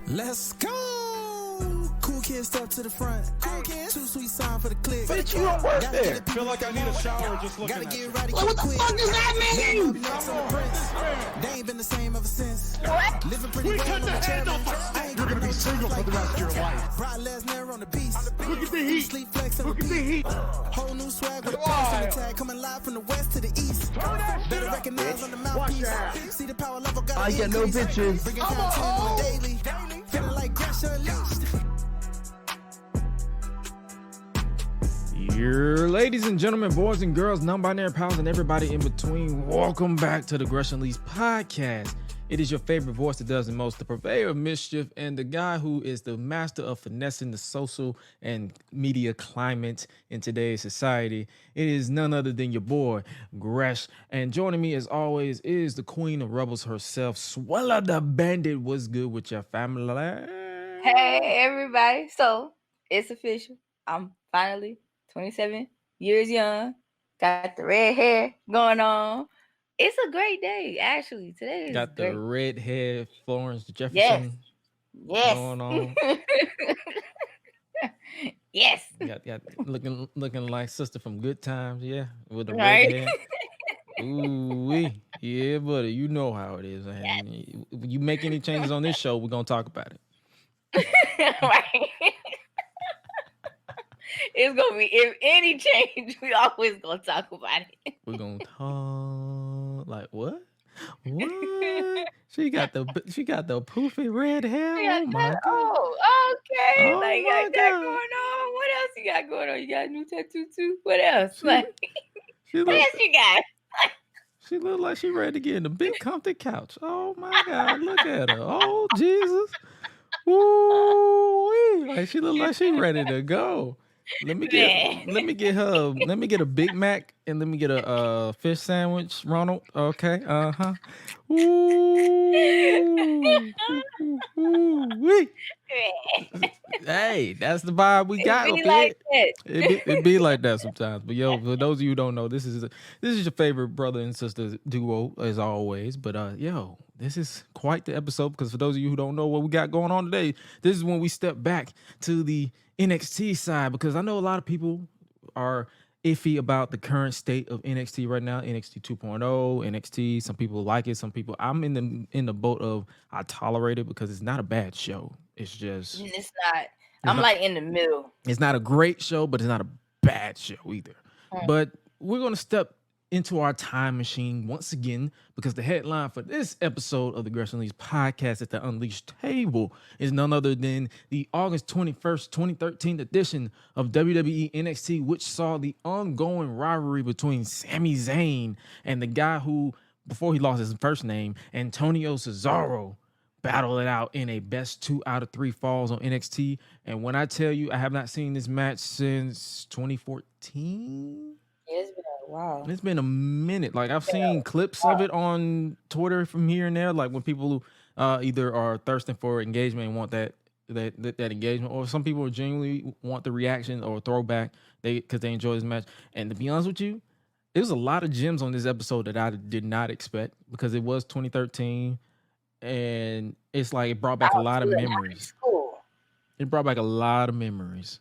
Let's go. Cool kids step to the front. Cool kids. Too sweet sign for the click. Bitch, you don't work there. Feel like I need a shower just looking Gotta at get you. right. Like, what the fuck does that mean? They ain't been the same ever since. What? Living pretty We good cut on the the hand challenge. off. I ain't You're gonna be no single for the rest of your life. Brock Lesnar on the beast. Look at the heat. Sleep flex and Look at the repeat. heat. Whole new swag with a pass on the tag. Coming live from the west to the east. Better recognize on the mouthpiece. See the power level got I get no bitches. Bringing content on the daily. Feeling like Gresh and Suela. Your ladies and gentlemen, boys and girls, non-binary pals, and everybody in between, welcome back to the Gresh and Suela podcast. It is your favorite voice that does the most, the purveyor of mischief, and the guy who is the master of finessing the social and media climate in today's society. It is none other than your boy, Gresh. And joining me, as always, is the queen of rebels herself, Suela the Bandit. What's good with your family? Hey, everybody. So, it's official. I'm finally 27 years young. Got the red hair going on. It's a great day, actually. Today is Got great. the red hair Florence Jefferson Yes. going on. Yes. Got looking like sister from Good Times, yeah, with the Right. red hair. Ooh, yeah, buddy, you know how it is, man. You make any changes on this show, we're gonna talk about it. Right. It's gonna be, if any change, we always gonna talk about it. We're gonna talk like what? What? She got the poofy red hair. Oh my god. Oh, okay. Oh like, my got that God. going on. What else you got going on? You got a new tattoo too? What else? She- Like, She what look, else you got? she look like she ready to get in the big comfy couch. Oh my god, look at her. Oh Jesus. Ooh, like she look like she ready to go. Let me get a Big Mac and let me get a fish sandwich, Ronald. Okay, Ooh-wee. Hey, that's the vibe we got. It be up like here. that. It be like that sometimes. But yo, for those of you who don't know, this is your favorite brother and sister duo as always. But yo, this is quite the episode because for those of you who don't know what we got going on today, this is when we step back to the NXT side because I know a lot of people are iffy about the current state of NXT right now. NXT 2.0, NXT. Some people like it. Some people. I'm in the boat of I tolerate it because it's not a bad show. It's just It's not. I'm like in the middle. it's not a great show, but it's not a bad show either. But we're going to step into our time machine once again because the headline for this episode of the Gresh and Suela podcast at the Unleashed table is none other than the August 21st, 2013 edition of WWE NXT, which saw the ongoing rivalry between Sami Zayn and the guy who, before he lost his first name, Antonio Cesaro, battle it out in a best 2 out of 3 falls on NXT. And when I tell you, I have not seen this match since 2014. It's been a while. It's been a minute. Like I've seen clips of it on Twitter from here and there. Like when people either are thirsting for engagement and want that engagement, or some people genuinely want the reaction or throwback because they enjoy this match. And to be honest with you, there's a lot of gems on this episode that I did not expect because it was 2013. And it's like it brought back a lot of memories. It brought back a lot of memories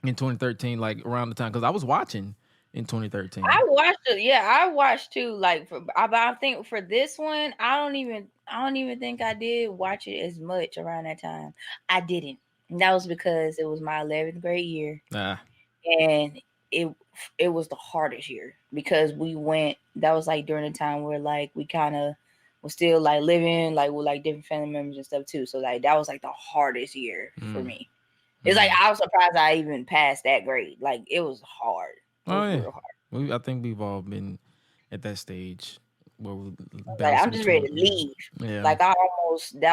in 2013, like around the time because I was watching in 2013. I watched it. Yeah, I watched too. Like, but I think for this one, I don't even think I did watch it as much around that time. I didn't. And that was because it was my 11th grade year, and it was the hardest year because we went. That was like during the time where like we kind of was still like living like with like different family members and stuff too. So like that was like the hardest year for me. It's like I was surprised I even passed that grade. Like it was hard. Real hard. I think we've all been at that stage where we like I'm just ready to leave. Yeah. Like that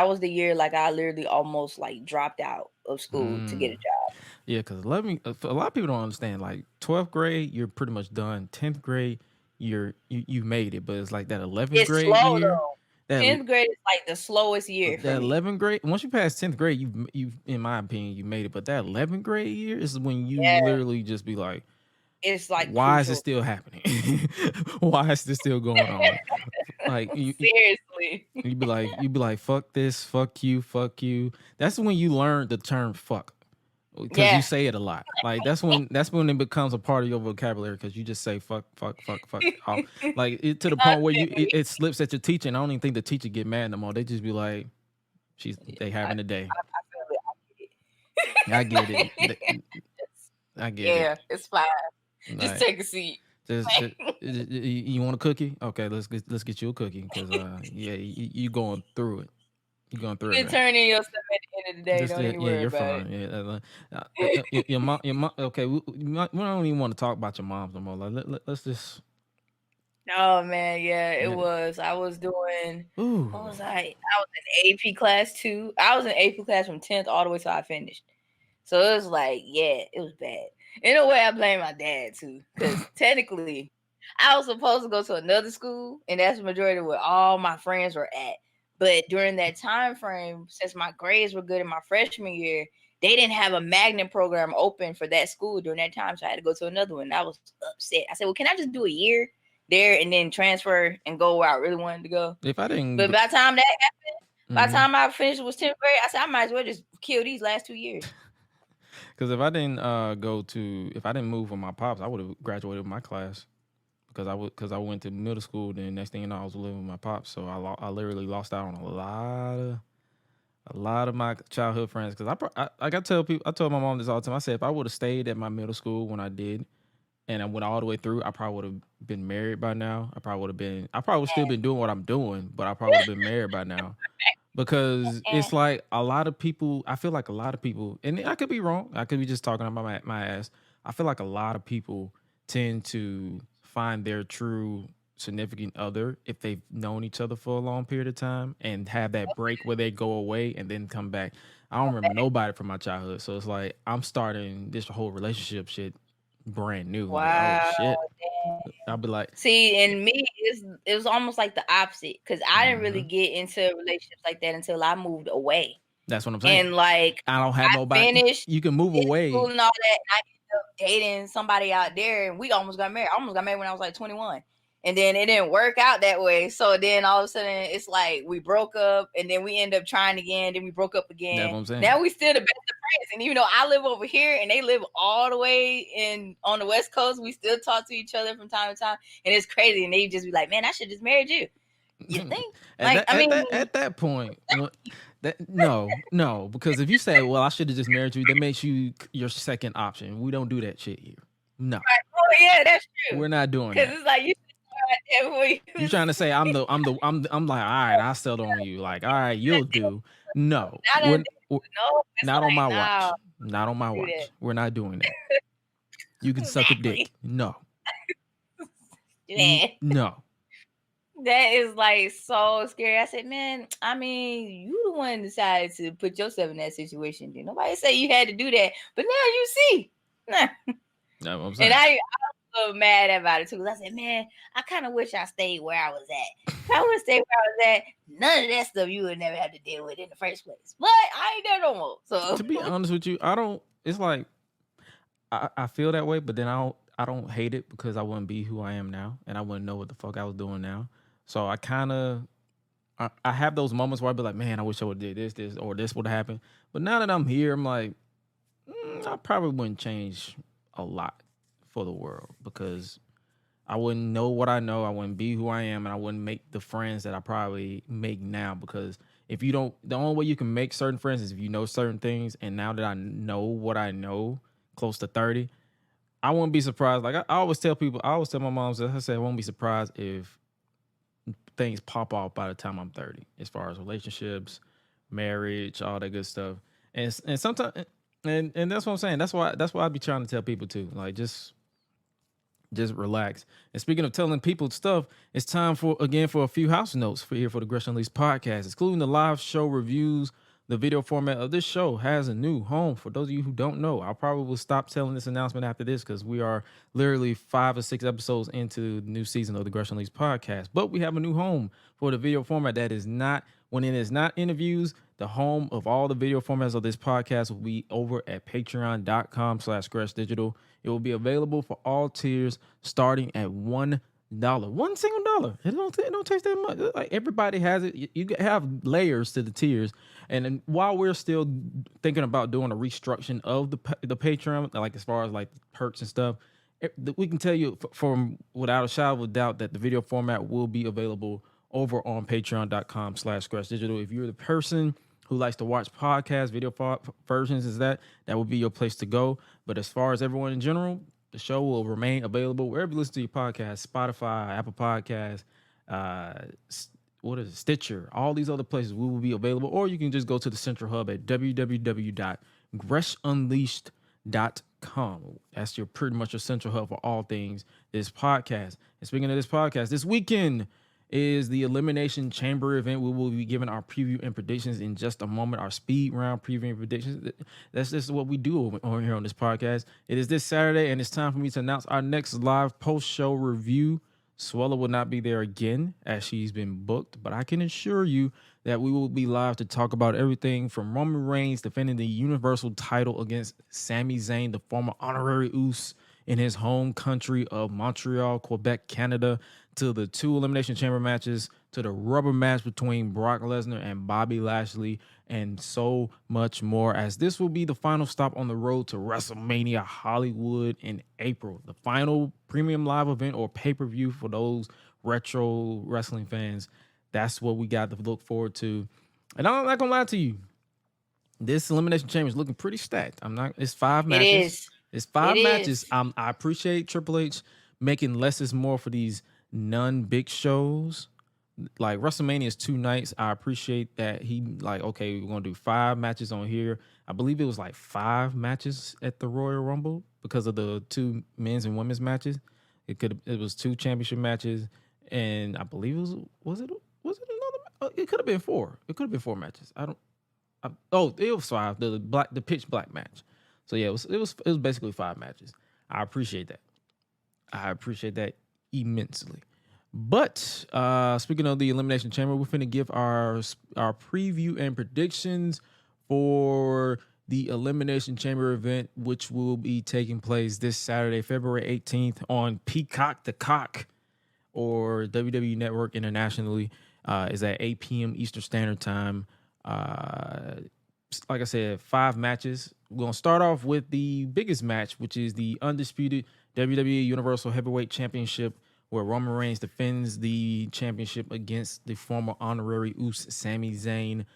was the year like I literally almost like dropped out of school to get a job. Yeah, because a lot of people don't understand. Like 12th grade, you're pretty much done. 10th grade, you made it, but it's like that 11th grade slow, year. Though. 10th grade is like the slowest year. That 11th grade, once you pass 10th grade, you in my opinion, you made it. But that 11th grade year is when you literally just be like, it's like why is it still happening? Why is this still going on? Like Seriously. you be like, fuck this, fuck you, fuck you. That's when you learn the term fuck. Because you say it a lot. Like that's when it becomes a part of your vocabulary because you just say fuck, fuck, fuck, fuck. Like to the point where it slips at your teacher, and I don't even think the teacher get mad no more. They just be like, they having a day. I get it. I get it. Yeah, it's fine. Like, just take a seat. You want a cookie? Okay, let's get you a cookie because yeah, you going through it. You're going through it. You turn in your stuff at the end of the day. Don't even worry you're about fine. Yeah, your mom. Okay, we don't even want to talk about your moms no more. Like, let's just. Oh man, yeah, it was. I was doing. Ooh. What was I? I was in AP class too. I was in AP class from 10th all the way till I finished. So it was like, yeah, it was bad. In a way, I blame my dad too, because technically, I was supposed to go to another school, and that's the majority of where all my friends were at. But during that time frame, since my grades were good in my freshman year, they didn't have a magnet program open for that school during that time. So I had to go to another one. I was upset. I said, well, can I just do a year there and then transfer and go where I really wanted to go? If I didn't. But by the time that happened, by the time I finished was 10th grade, I said, I might as well just kill these last 2 years. Because if I didn't if I didn't move with my pops, I would have graduated with my class. Because I went to middle school, then next thing you know, I was living with my pops. So I literally lost out on a lot of my childhood friends. Because I told my mom this all the time. I said if I would have stayed at my middle school when I did, and I went all the way through, I probably would have been married by now. I probably would still been doing what I'm doing, but I probably would have been married by now. Because it's like a lot of people. I feel like a lot of people, and I could be wrong. I could be just talking about my ass. I feel like a lot of people tend to find their true significant other if they've known each other for a long period of time and have that break where they go away and then come back. I don't remember nobody from my childhood, so it's like I'm starting this whole relationship shit brand new. Wow, like, oh shit. damn. I'll be like, see, and me, it was almost like the opposite because I didn't really get into relationships like that until I moved away. That's what I'm saying. And like I don't have nobody. Finished you can move away school and all that. And I ended up dating somebody out there, and we almost got married. I almost got married when I was like 21. And then it didn't work out that way. So then all of a sudden it's like we broke up and then we end up trying again. Then we broke up again. That's what I'm saying. Now we still the best of friends. And even though I live over here and they live all the way on the West Coast, we still talk to each other from time to time. And it's crazy. And they just be like, man, I should just married you. You think? At that point, no, because if you say, well, I should have just married you, that makes you your second option. We don't do that shit here. No. Right. Oh yeah, that's true. We're not doing that. Because it's like you trying to say I'm like, all right, I settled on you. Like, all right, you'll do. No, not on my watch. Not on my watch. We're not doing that. You can suck a dick. No. No. That is like so scary. I said, man, I mean, you the one decided to put yourself in that situation. Did nobody say you had to do that? But now you see. Nah. No, I'm saying. And I was mad about it too. Because I said, man, I kind of wish I stayed where I was at. If I would have stayed where I was at, none of that stuff you would never have to deal with in the first place. But I ain't there no more. So to be honest with you, it's like I feel that way, but then I don't hate it because I wouldn't be who I am now and I wouldn't know what the fuck I was doing now. So I kind of I have those moments where I be like, man, I wish I would have did this or this would have happened. But now that I'm here, I'm like, I probably wouldn't change a lot for the world because I wouldn't know what I know. I wouldn't be who I am, and I wouldn't make the friends that I probably make now. Because if you don't, the only way you can make certain friends is if you know certain things. And now that I know what I know, close to 30, I wouldn't be surprised. Like I always tell people, I always tell my mom, I say I won't be surprised if things pop off by the time I'm 30, as far as relationships, marriage, all that good stuff. And sometimes, and that's what I'm saying. That's why I be trying to tell people too, like just relax. And speaking of telling people stuff, it's time for a few house notes for the Gresh and Suela podcast, excluding the live show reviews. The video format of this show has a new home. For those of you who don't know, I'll probably stop telling this announcement after this because we are literally 5 or 6 episodes into the new season of the Gresh and Suela podcast. But we have a new home for the video format that is not, when it is not interviews, the home of all the video formats of this podcast will be over at patreon.com/greshdigital. It will be available for all tiers starting at $1 One single dollar. It don't taste that much. Like everybody has it. You have layers to the tiers. And then while we're still thinking about doing a restructuring of the Patreon, like as far as like perks and stuff, we can tell you from without a shadow of a doubt that the video format will be available over on patreon.com/scratchdigital. If you're the person who likes to watch podcasts, video versions, that would be your place to go. But as far as everyone in general, the show will remain available wherever you listen to your podcast, Spotify, Apple Podcasts, Stitcher, all these other places we will be available. Or you can just go to the central hub at www.gressunleashed.com. That's pretty much your central hub for all things this podcast. And speaking of this podcast, this weekend is the Elimination Chamber event. We will be giving our preview and predictions in just a moment. Our speed round preview and predictions. That's just what we do over here on this podcast. It is this Saturday, and it's time for me to announce our next live post-show review. Suela will not be there again as she's been booked, but I can assure you that we will be live to talk about everything from Roman Reigns defending the Universal title against Sami Zayn, the former honorary Uso, in his home country of Montreal, Quebec, Canada, to the 2 Elimination Chamber matches, to the rubber match between Brock Lesnar and Bobby Lashley, and so much more, as this will be the final stop on the road to WrestleMania Hollywood in April. The final premium live event or pay-per-view for those retro wrestling fans. That's what we got to look forward to. And I'm not going to lie to you. This Elimination Chamber is looking pretty stacked. It's 5 matches. It is. It's 5 matches. Is. I appreciate Triple H making less is more for these non-big shows. Like WrestleMania is 2 nights. I appreciate that he okay, we're gonna do 5 matches on here. I believe it was like 5 matches at the Royal Rumble because of the 2 men's and women's matches. It was 2 championship matches, and I believe it was it another? It could have been 4. It could have been 4 matches. It was 5. The pitch black match. So yeah, it was basically 5 matches. I appreciate that. I appreciate that immensely. But speaking of the Elimination Chamber, we're finna give our preview and predictions for the Elimination Chamber event, which will be taking place this Saturday, February 18th on Peacock the Cock, or WWE Network internationally. Is at 8 p.m. Eastern Standard Time. Like I said, 5 matches. We're going to start off with the biggest match, which is the undisputed WWE Universal Heavyweight Championship, where Roman Reigns defends the championship against the former honorary Uso, Sami Zayn.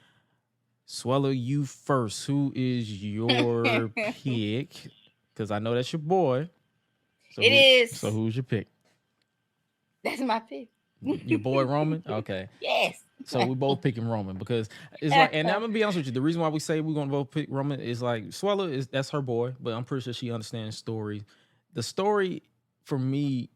Suela, you first. Who is your pick? Because I know that's your boy. Is. So who's your pick? That's my pick. Your boy Roman? Okay. Yes. So we both picking Roman because it's like, and I'm gonna be honest with you, the reason why we say we're gonna both pick Roman is like Suela that's her boy, but I'm pretty sure she understands story. The story for me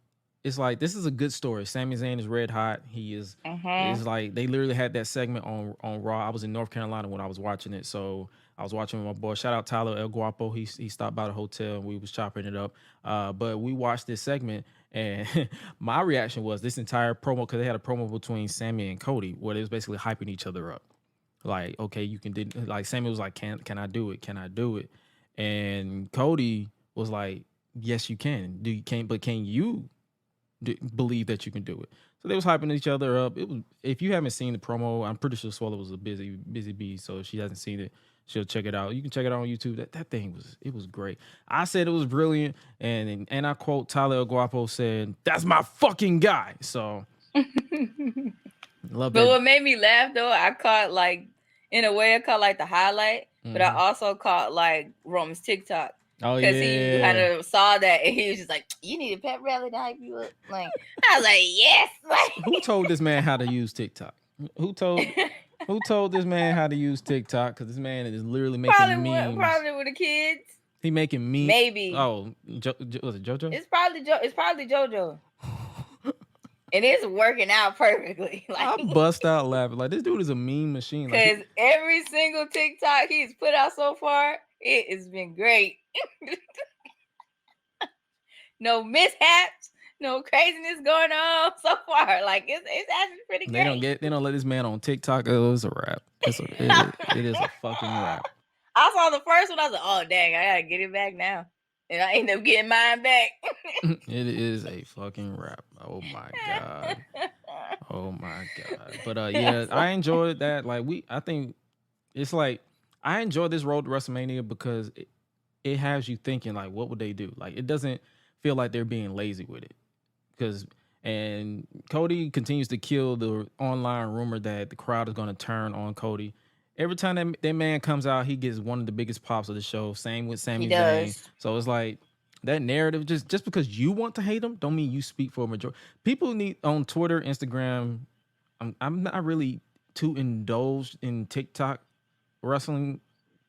is like, this is a good story. Sami Zayn is red hot. He is. It's like they literally had that segment on Raw. I was in North Carolina when I was watching it, so I was watching with my boy. Shout out Tyler El Guapo. He stopped by the hotel and we was chopping it up. But we watched this segment, and my reaction was this entire promo, because they had a promo between Sami and Cody where they was basically hyping each other up. Like, okay, you can do, like Sami was like, can I do it? Can I do it? And Cody was like, yes, you can. But can you believe that you can do it? So they was hyping each other up. It was, if you haven't seen the promo, I'm pretty sure Suela was a busy bee, so if she hasn't seen it, she'll check it out. You can check it out on YouTube. That thing was great. I said it was brilliant, and I quote Tyler El Guapo said, "That's my fucking guy." So love that. But what made me laugh though, I caught in a way the highlight, but I also caught Roman's TikTok. Oh, because he kind of saw that and he was just like, "You need a pep rally to hype you up." I was like, "Yes." Who told this man how to use TikTok? Who told this man how to use TikTok? Because this man is literally making memes. Probably with the kids. He making memes. Maybe. Oh, was it JoJo? It's probably JoJo. And it's working out perfectly. I bust out laughing. This dude is a meme machine. Because every single TikTok he's put out so far, it has been great. No mishaps, no craziness going on so far. It's actually pretty great. They don't let this man on TikTok. Oh, it's a rap. It is a fucking rap. I saw the first one. I was like, "Oh dang, I gotta get it back now." and I end up getting mine back. It is a fucking wrap. Oh my god. Oh my god. But yeah, I enjoyed that. Like I think it's like I enjoy this road to WrestleMania because it has you thinking like, what would they do? Like it doesn't feel like they're being lazy with it. And Cody continues to kill the online rumor that the crowd is going to turn on Cody. Every time that man comes out, he gets one of the biggest pops of the show. Same with Sami Zayn. So it's like that narrative, just because you want to hate him, don't mean you speak for a majority. People need on Twitter, Instagram. I'm not really too indulged in TikTok wrestling.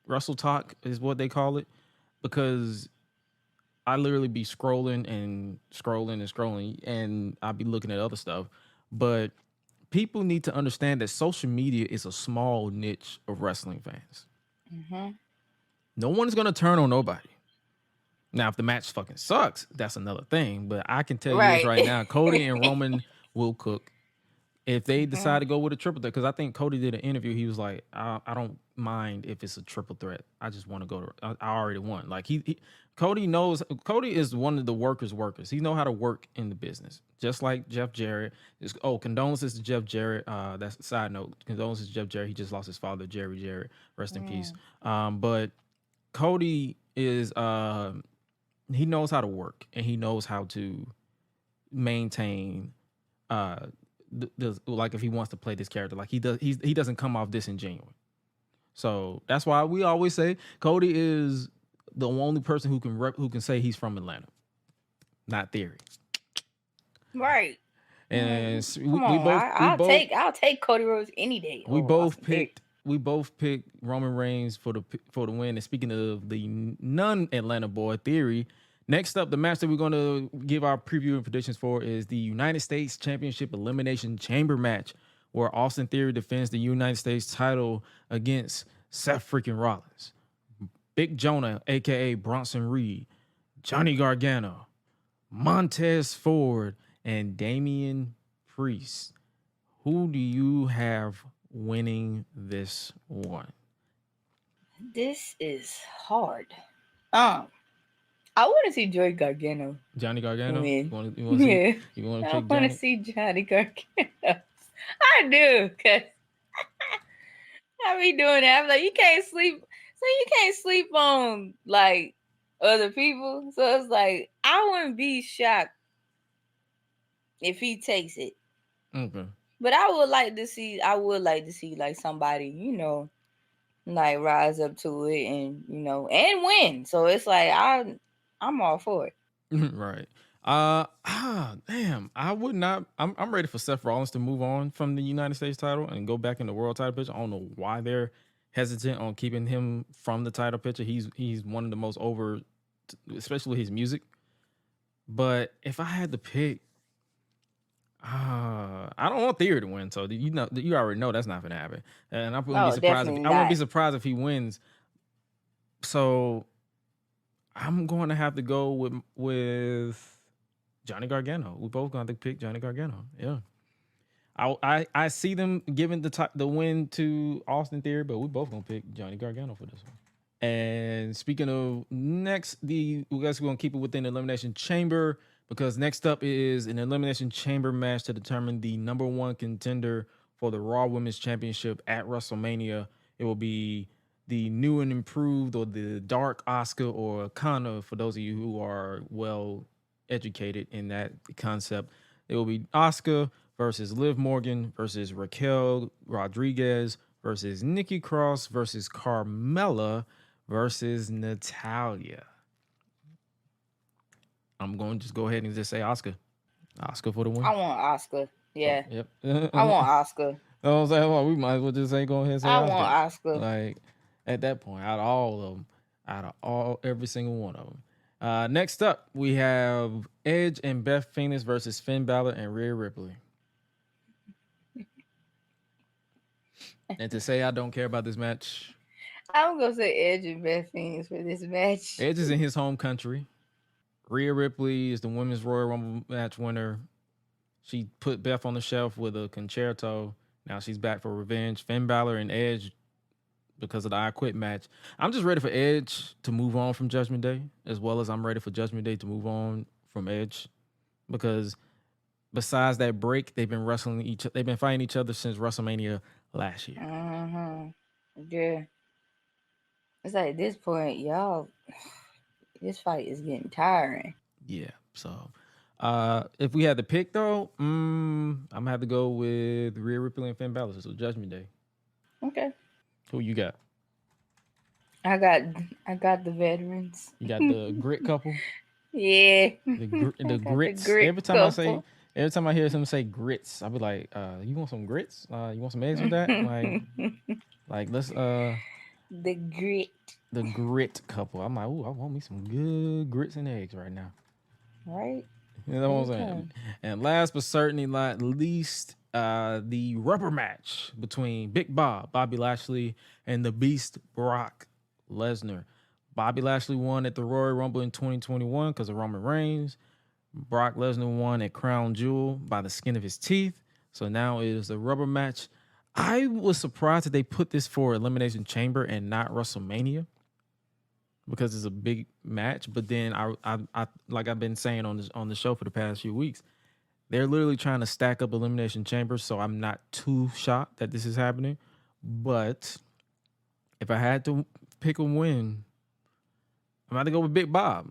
Wrestle talk is what they call it, because I literally be scrolling and scrolling and scrolling, and I'll be looking at other stuff. But people need to understand that social media is a small niche of wrestling fans. Mm-hmm. No one's gonna turn on nobody. Now, if the match fucking sucks, that's another thing. But I can tell you this right now: Cody and Roman will cook. If they decide to go with a triple threat, because I think Cody did an interview, he was like, I don't mind if it's a triple threat. I just want to go to, I already won. Like Cody is one of the workers. He know how to work in the business. Just like Jeff Jarrett. Condolences to Jeff Jarrett. That's a side note. Condolences to Jeff Jarrett. He just lost his father, Jerry Jarrett. Rest in peace. But Cody is, he knows how to work, and he knows how to maintain, like if he wants to play this character, like he doesn't come off disingenuous. So that's why we always say Cody is the only person who can say he's from Atlanta, not Theory. Right. And I'll take Cody Rhodes any day. We both picked Roman Reigns for the win. And speaking of the non-Atlanta boy, Theory, next up, the match that we're going to give our preview and predictions for is the United States Championship Elimination Chamber match, where Austin Theory defends the United States title against Seth freaking Rollins, Big Jonah, a.k.a. Bronson Reed, Johnny Gargano, Montez Ford, and Damian Priest. Who do you have winning this one? This is hard. I want to see Joey Gargano. Johnny Gargano? Yeah. You want to I want to see Johnny Gargano. I do, because I be doing that. I'm like, you can't sleep. So you can't sleep on, like, other people. So it's like, I wouldn't be shocked if he takes it. Okay. But I would like to see, like, somebody, like, rise up to it and, and win. So it's like, I'm all for it. Right. Damn. I would not. I'm ready for Seth Rollins to move on from the United States title and go back in the world title picture. I don't know why they're hesitant on keeping him from the title picture. He's one of the most over, especially his music. But if I had to pick, I don't want Theory to win. So you already know that's not gonna happen. And I wouldn't be surprised. I wouldn't be surprised if he wins. So I'm going to have to go with Johnny Gargano. We both going to pick Johnny Gargano. Yeah, I see them giving the win to Austin Theory, but we both going to pick Johnny Gargano for this one. And speaking of next, we guys are going to keep it within the Elimination Chamber, because next up is an Elimination Chamber match to determine the number one contender for the Raw Women's Championship at WrestleMania. It will be the new and improved, or the Dark Asuka, or Kana, for those of you who are well educated in that concept. It will be Asuka versus Liv Morgan versus Raquel Rodriguez versus Nikki Cross versus Carmella versus Natalya. I'm going to just go ahead and just say Asuka. Asuka for the win. I want Asuka. Yeah. Yep. I want Asuka. I was like, well, we might as well just say go ahead and say I Asuka. want Asuka. Like, at that point, out of every single one of them. Next up, we have Edge and Beth Phoenix versus Finn Balor and Rhea Ripley. And to say I don't care about this match, I'm going to say Edge and Beth Phoenix for this match. Edge is in his home country. Rhea Ripley is the Women's Royal Rumble match winner. She put Beth on the shelf with a concerto. Now she's back for revenge. Finn Balor and Edge because of the I Quit match. I'm just ready for Edge to move on from Judgment Day, as well as I'm ready for Judgment Day to move on from Edge, because besides that break, they've been fighting each other since WrestleMania last year. Yeah. It's like at this point, y'all, this fight is getting tiring. Yeah. So, if we had to pick though, I'm gonna have to go with Rhea Ripley and Finn Balor. So Judgment Day. Okay. Who you got? I got the veterans. You got the grit couple. Yeah. The grits. grit Every time couple. every time I hear someone say grits, I'll be like, you want some grits? You want some eggs with that? like let's the grit. The grit couple. I'm like, ooh, I want me some good grits and eggs right now. Right. You know what I'm saying? And last but certainly not least, the rubber match between Big Bob, Bobby Lashley, and the Beast Brock Lesnar. Bobby Lashley won at the Royal Rumble in 2021 because of Roman Reigns. Brock Lesnar won at Crown Jewel by the skin of his teeth. So now it is a rubber match. I was surprised that they put this for Elimination Chamber and not WrestleMania, because it's a big match. But then I like I've been saying on the show for the past few weeks, they're literally trying to stack up Elimination Chamber. So I'm not too shocked that this is happening. But if I had to pick a win, I'm about to go with Big Bob.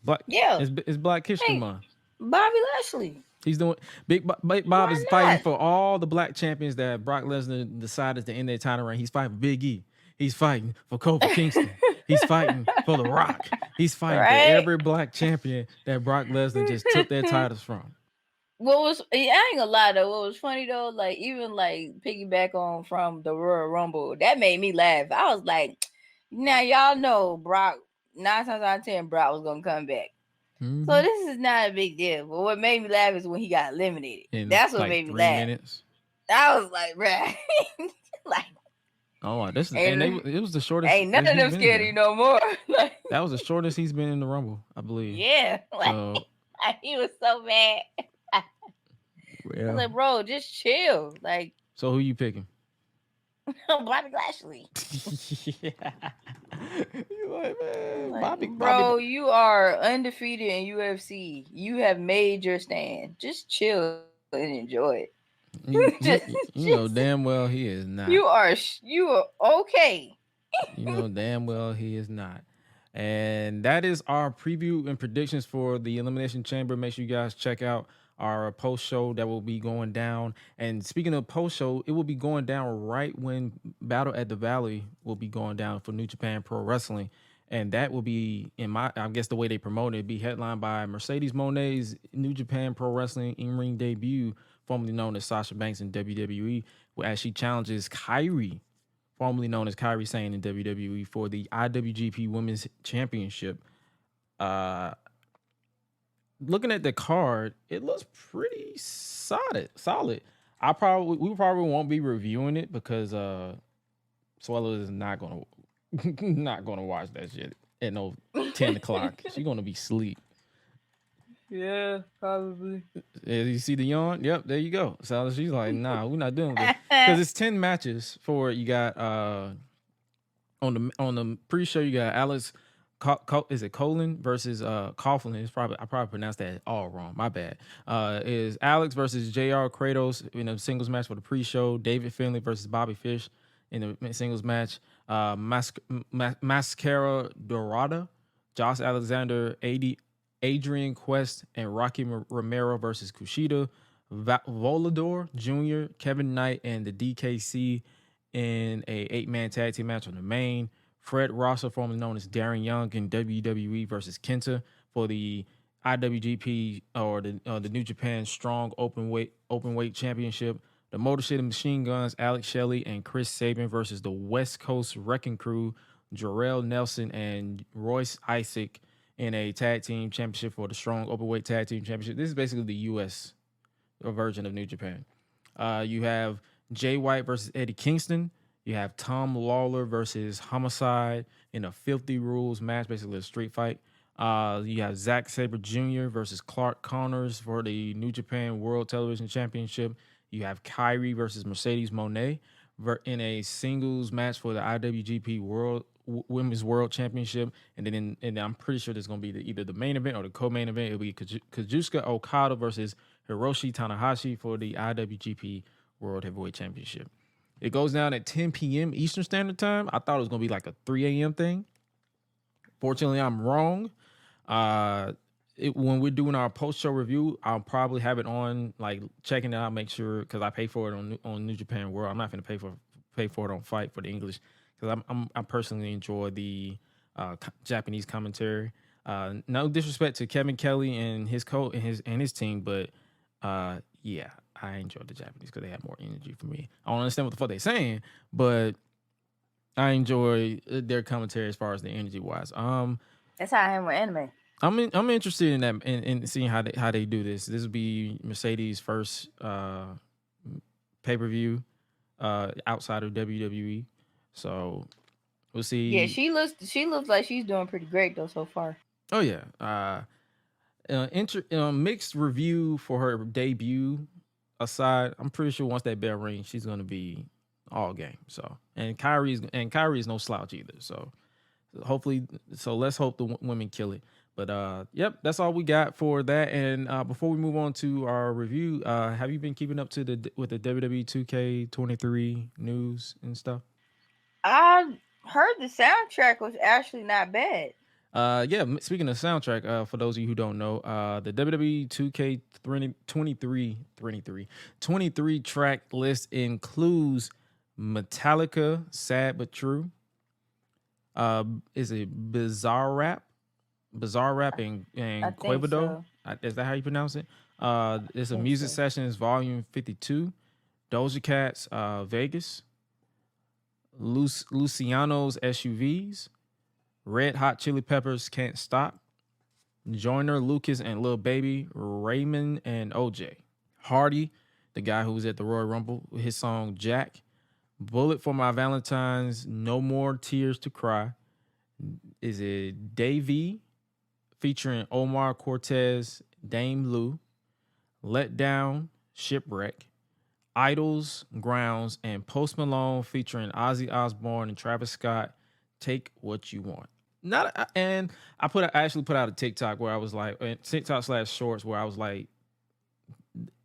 It's Black History Month. Bobby Lashley. He's doing Big Bob is fighting for all the black champions that Brock Lesnar decided to end their title reign. He's fighting for Big E. He's fighting for Kofi Kingston. He's fighting for The Rock. He's fighting for every black champion that Brock Lesnar just took their titles from. I ain't gonna lie though, what was funny though, like even like piggyback on from the Royal Rumble, that made me laugh. I was like, now y'all know Brock, 9 times out of 10, Brock was gonna come back. Mm-hmm. So this is not a big deal. But what made me laugh is when he got eliminated. That's what made me laugh. Minutes. I was like, bruh. like, oh, this is it was the shortest. Ain't none of them scared of you no more. That was the shortest he's been in the Rumble, I believe. Yeah. He was so mad. I was like, bro, just chill. Like, so who you picking? Bobby Lashley. Yeah. You like, man, Bro, you are undefeated in UFC. You have made your stand. Just chill and enjoy it. You know damn well he is not. You are okay. You know damn well he is not. And that is our preview and predictions for the Elimination Chamber. Make sure you guys check out our post show that will be going down. And speaking of post show, it will be going down right when Battle at the Valley will be going down for New Japan Pro Wrestling. And that will be, I guess the way they promote it, be headlined by Mercedes Moné's New Japan Pro Wrestling in-ring debut, formerly known as Sasha Banks in WWE, as she challenges Kairi, formerly known as Kairi Sane in WWE, for the IWGP Women's Championship. Looking at the card, it looks pretty solid. We probably won't be reviewing it because Suela is not gonna watch that shit at no 10 o'clock. She's gonna be asleep. Yeah, probably. You see the yawn? Yep, there you go. So she's like, nah, we're not doing this. Because it's 10 matches for you got on the pre-show you got Alex is it Colin versus Coughlin? I probably pronounced that all wrong. My bad. Is Alex versus JR Kratos in a singles match for the pre-show. David Finlay versus Bobby Fish in a singles match. Mascara Dorada, Josh Alexander, Adrian Quest, and Rocky Romero versus Kushida. Volador Jr., Kevin Knight, and the DKC in a 8-man tag team match on the main. Fred Rosser, formerly known as Darren Young, in WWE versus Kenta for the IWGP or the New Japan Strong Openweight Championship. The Motor City Machine Guns, Alex Shelley and Chris Sabin versus the West Coast Wrecking Crew, Jarrell Nelson and Royce Isaac in a tag team championship for the Strong Openweight Tag Team Championship. This is basically the U.S. version of New Japan. You have Jay White versus Eddie Kingston. You have Tom Lawler versus Homicide in a Filthy Rules match, basically a street fight. You have Zack Sabre Jr. versus Clark Connors for the New Japan World Television Championship. You have Kairi versus Mercedes Moné. in a singles match for the IWGP Women's World Championship, and then I'm pretty sure there's gonna be either the main event or the co-main event. It'll be Kazuchika Okada versus Hiroshi Tanahashi for the IWGP World Heavyweight Championship. It goes down at 10 p.m. Eastern Standard Time. I thought it was gonna be like a 3 a.m. thing. Fortunately, I'm wrong. When we're doing our post-show review, I'll probably have it on, like checking it out, make sure, because I pay for it on New Japan World. I'm not going to pay for it on Fight for the English, because I personally enjoy the Japanese commentary. No disrespect to Kevin Kelly and his team, but yeah, I enjoy the Japanese because they have more energy for me. I don't understand what the fuck they're saying, but I enjoy their commentary as far as the energy wise. That's how I am with anime. I'm interested in that in seeing how they do this. This will be Mercedes' first pay-per-view outside of WWE. So we'll see. Yeah, she looks like she's doing pretty great though so far. Oh yeah. Mixed review for her debut aside, I'm pretty sure once that bell rings, she's gonna be all game. So and Kyrie is no slouch either. So let's hope the women kill it. But yep, that's all we got for that. And before we move on to our review, have you been keeping up with the WWE 2K23 news and stuff? I heard the soundtrack was actually not bad. Yeah, speaking of soundtrack, for those of you who don't know, the WWE 2K23 track list includes Metallica, Sad But True. Is it Bizarre Rap and Quavo? So. Is that how you pronounce it? It's a music sessions volume 52. Doja Cat's Vegas. Luciano's SUVs. Red Hot Chili Peppers Can't Stop. Joyner Lucas and Lil Baby. Raymond and OJ. Hardy, the guy who was at the Royal Rumble, his song Jack. Bullet for My Valentine's, No More Tears to Cry. Is it Davey featuring Omar Cortez, Dame Lou, Let Down, Shipwreck, Idols, Grounds, and Post Malone featuring Ozzy Osbourne and Travis Scott, Take What You Want. I actually put out a TikTok where I was like, TikTok/shorts where I was like,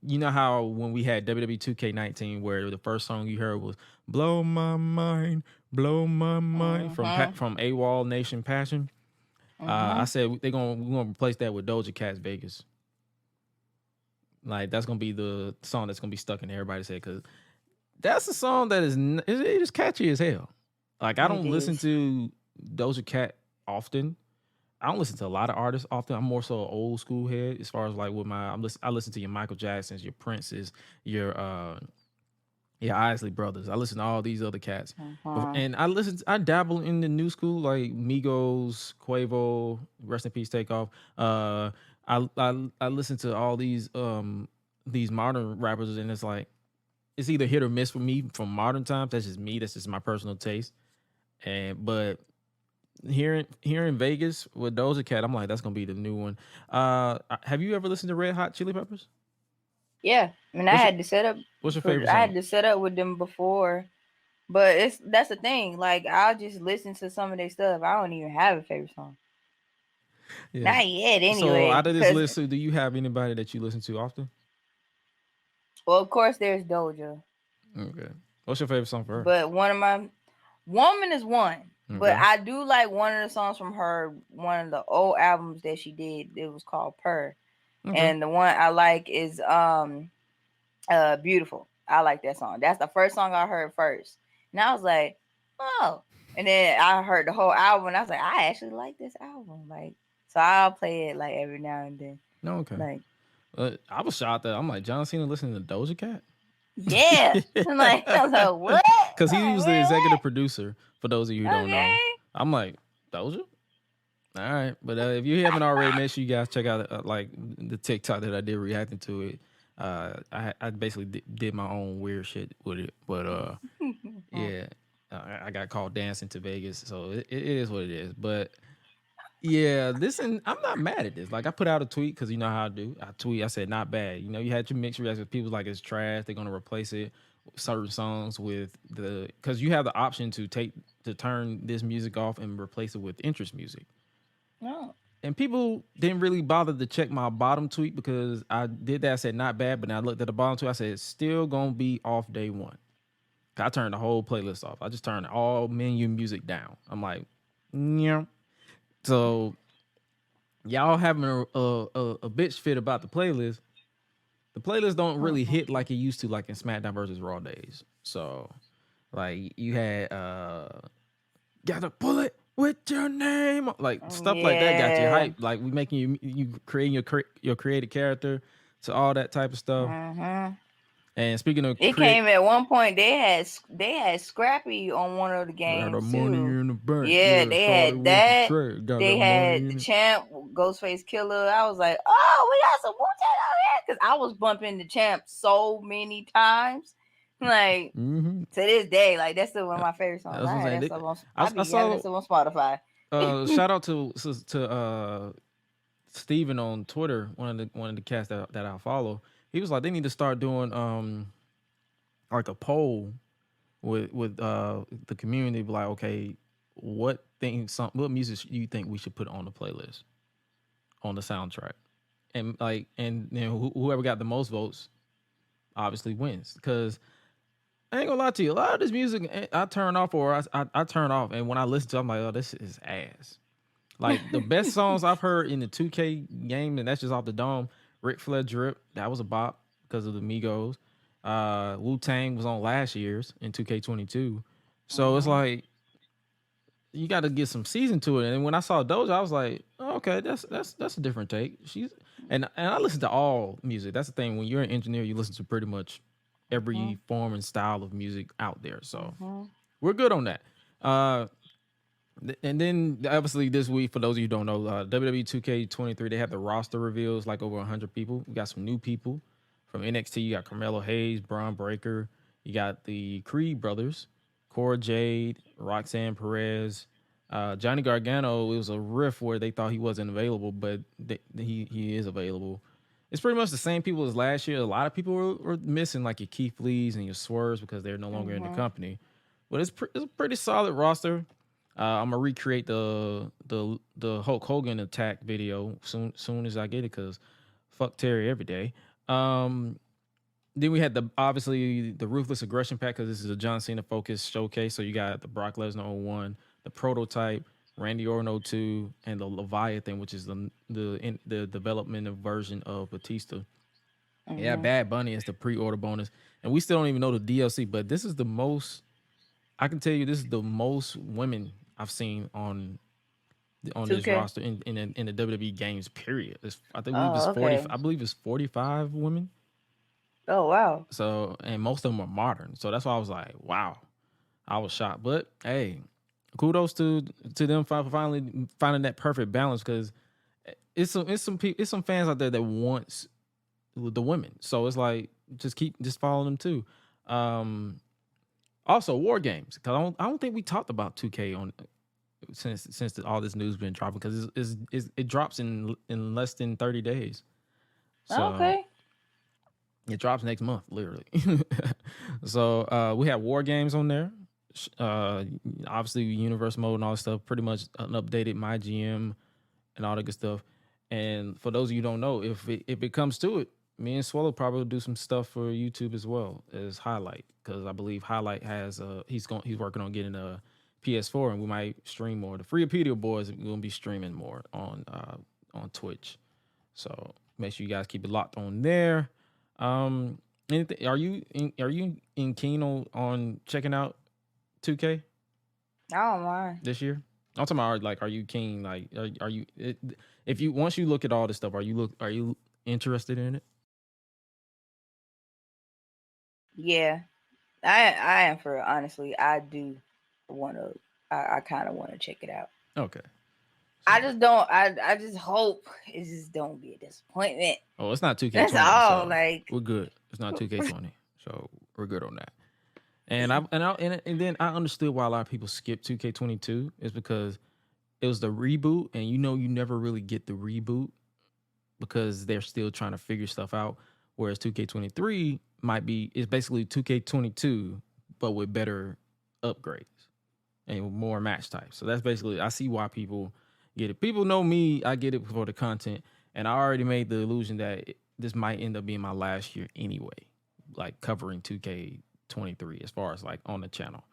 you know how when we had WWE 2K19 where the first song you heard was Blow My Mind from AWOL Nation Passion. I said we're gonna replace that with Doja Cat's Vegas. Like that's gonna be the song that's gonna be stuck in everybody's head because that's a song that is catchy as hell. Like I don't listen to Doja Cat often. I don't listen to a lot of artists often. I'm more so an old school head as far as like with I listen to your Michael Jacksons, your Princes, your Isley Brothers. I listen to all these other cats. And I dabble in the new school like Migos, Quavo, rest in peace, Takeoff. I listen to all these modern rappers and it's like it's either hit or miss for me from modern times. That's just me. That's just my personal taste. But here in Vegas with Doja Cat, I'm like, that's gonna be the new one. Have you ever listened to Red Hot Chili Peppers? Yeah, I mean, I had to set up. What's your favorite song? I had to set up with them before, but that's the thing. Like, I'll just listen to some of their stuff. I don't even have a favorite song. Yeah. Not yet, anyway. So out of this list, do you have anybody that you listen to often? Well, of course, there's Doja. Okay. What's your favorite song for her? But one of my Woman is one. Okay. But I do like one of the songs from her, one of the old albums that she did. It was called Purr. Okay. And the one I like is Beautiful. I like that song. That's the first song I heard first. And I was like, oh. And then I heard the whole album and I was like, I actually like this album. Like, so I'll play it like every now and then. Okay. Like, I was shocked that I'm like, John Cena listening to Doja Cat? Yeah. I was like, what? Because he was the executive producer, for those of you who don't know. I'm like, Doja? All right. But if you haven't already, make sure you guys check out like the TikTok that I did reacting to it. I basically did my own weird shit with it. But yeah, I got called dancing to Vegas. So it is what it is. But yeah, listen, I'm not mad at this. Like I put out a tweet because you know how I do. I said, not bad. You know, you had your mixed reactions. People like it's trash. They're going to replace it certain songs with because you have the option to turn this music off and replace it with interest music. No. And people didn't really bother to check my bottom tweet because I did that. I said not bad, but then I looked at the bottom tweet. I said it's still gonna be off day one. I turned the whole playlist off. I just turned all menu music down. I'm like, yeah. So y'all having a bitch fit about the playlist. The playlist don't really hit like it used to, like in SmackDown versus Raw days. So, like you had gotta pull it with your name, like stuff like that got you hype. Like we making you creating your creative character to all that type of stuff. And speaking of, it came at one point. They had Scrappy on one of the games the money too. in the bank. Yeah, they had that. They had the Champ, Ghostface Killer. I was like, oh, we got some Wu-Tang out here, because I was bumping the Champ so many times. Like to this day, like that's still one of my favorite songs. I saw that on Spotify. Shout out to Steven on Twitter, one of the cats that I follow. He was like, they need to start doing like a poll with the community. Be like, okay, what music you think we should put on the playlist, on the soundtrack, and then whoever got the most votes obviously wins. Because I ain't gonna lie to you, a lot of this music I turn off or I turn off, and when I listen to it, I'm like, oh, this is ass. Like the best songs I've heard in the 2K game, and that's just off the dome. Ric Flair Drip, that was a bop because of the Migos. Wu-Tang was on last year's in 2K22. So it's like you got to get some season to it. And when I saw Doja, I was like, oh, okay, that's a different take. And I listen to all music. That's the thing. When you're an engineer, you listen to pretty much every form and style of music out there. So we're good on that. And then obviously this week, for those of you who don't know, WWE 2K23, they have the roster reveals, like over 100 people. We got some new people from NXT. You got Carmelo Hayes, Braun Breaker. You got the Creed brothers, Cora Jade, Roxanne Perez, Johnny Gargano. It was a riff where they thought he wasn't available, but he is available. It's pretty much the same people as last year. A lot of people were missing, like your Keith Lees and your Swerves, because they're no longer in the company. But it's a pretty solid roster. I'm gonna recreate the Hulk Hogan attack video soon as I get it, because fuck Terry every day. Then we had obviously the Ruthless Aggression pack, because this is a John Cena focused showcase. So you got the Brock Lesnar 01, the Prototype, Randy Orton 02, and the Leviathan, which is the development version of Batista. Yeah, Bad Bunny is the pre-order bonus, and we still don't even know the DLC. But this is the most. I can tell you, this is the most women I've seen on this roster in the WWE games. Period. I believe it's 40. I believe it's 45 women. Oh wow! So, and most of them are modern. So that's why I was like, wow, I was shocked. But hey, kudos to them for finally finding that perfect balance, because it's some fans out there that wants the women. So it's like just follow them too. Also, War Games, because I don't think we talked about 2K on since all this news been dropping, because it drops in less than 30 days. So, okay. It drops next month, literally. So we have War Games on there. Obviously, Universe Mode and all that stuff. Pretty much an updated My GM and all that good stuff. And for those of you who don't know, if it comes to it, me and Swallow probably will do some stuff for YouTube as well as Highlight, because I believe Highlight has he's working on getting a PS4, and we might stream more. The Free Appeal Boys are going to be streaming more on Twitch. So make sure you guys keep it locked on there. Anything? Are you keen on checking out 2K? I don't mind this year. I'm talking about, like, are you keen? Like, are you if you once you look at all this stuff, are you interested in it? Yeah, I am, for honestly. I do want to. I kind of want to check it out. Okay. I just don't. I just hope it just don't be a disappointment. Oh, it's not 2K20. That's all. So like, we're good. It's not 2K20, so we're good on that. And and then I understood why a lot of people skip 2K22 is because it was the reboot, and you never really get the reboot because they're still trying to figure stuff out. Whereas 2K23, it's basically 2K22, but with better upgrades and more match types. So that's basically, I see why people get it. People know me, I get it for the content. And I already made the illusion that this might end up being my last year anyway, like covering 2K23 as far as like on the channel.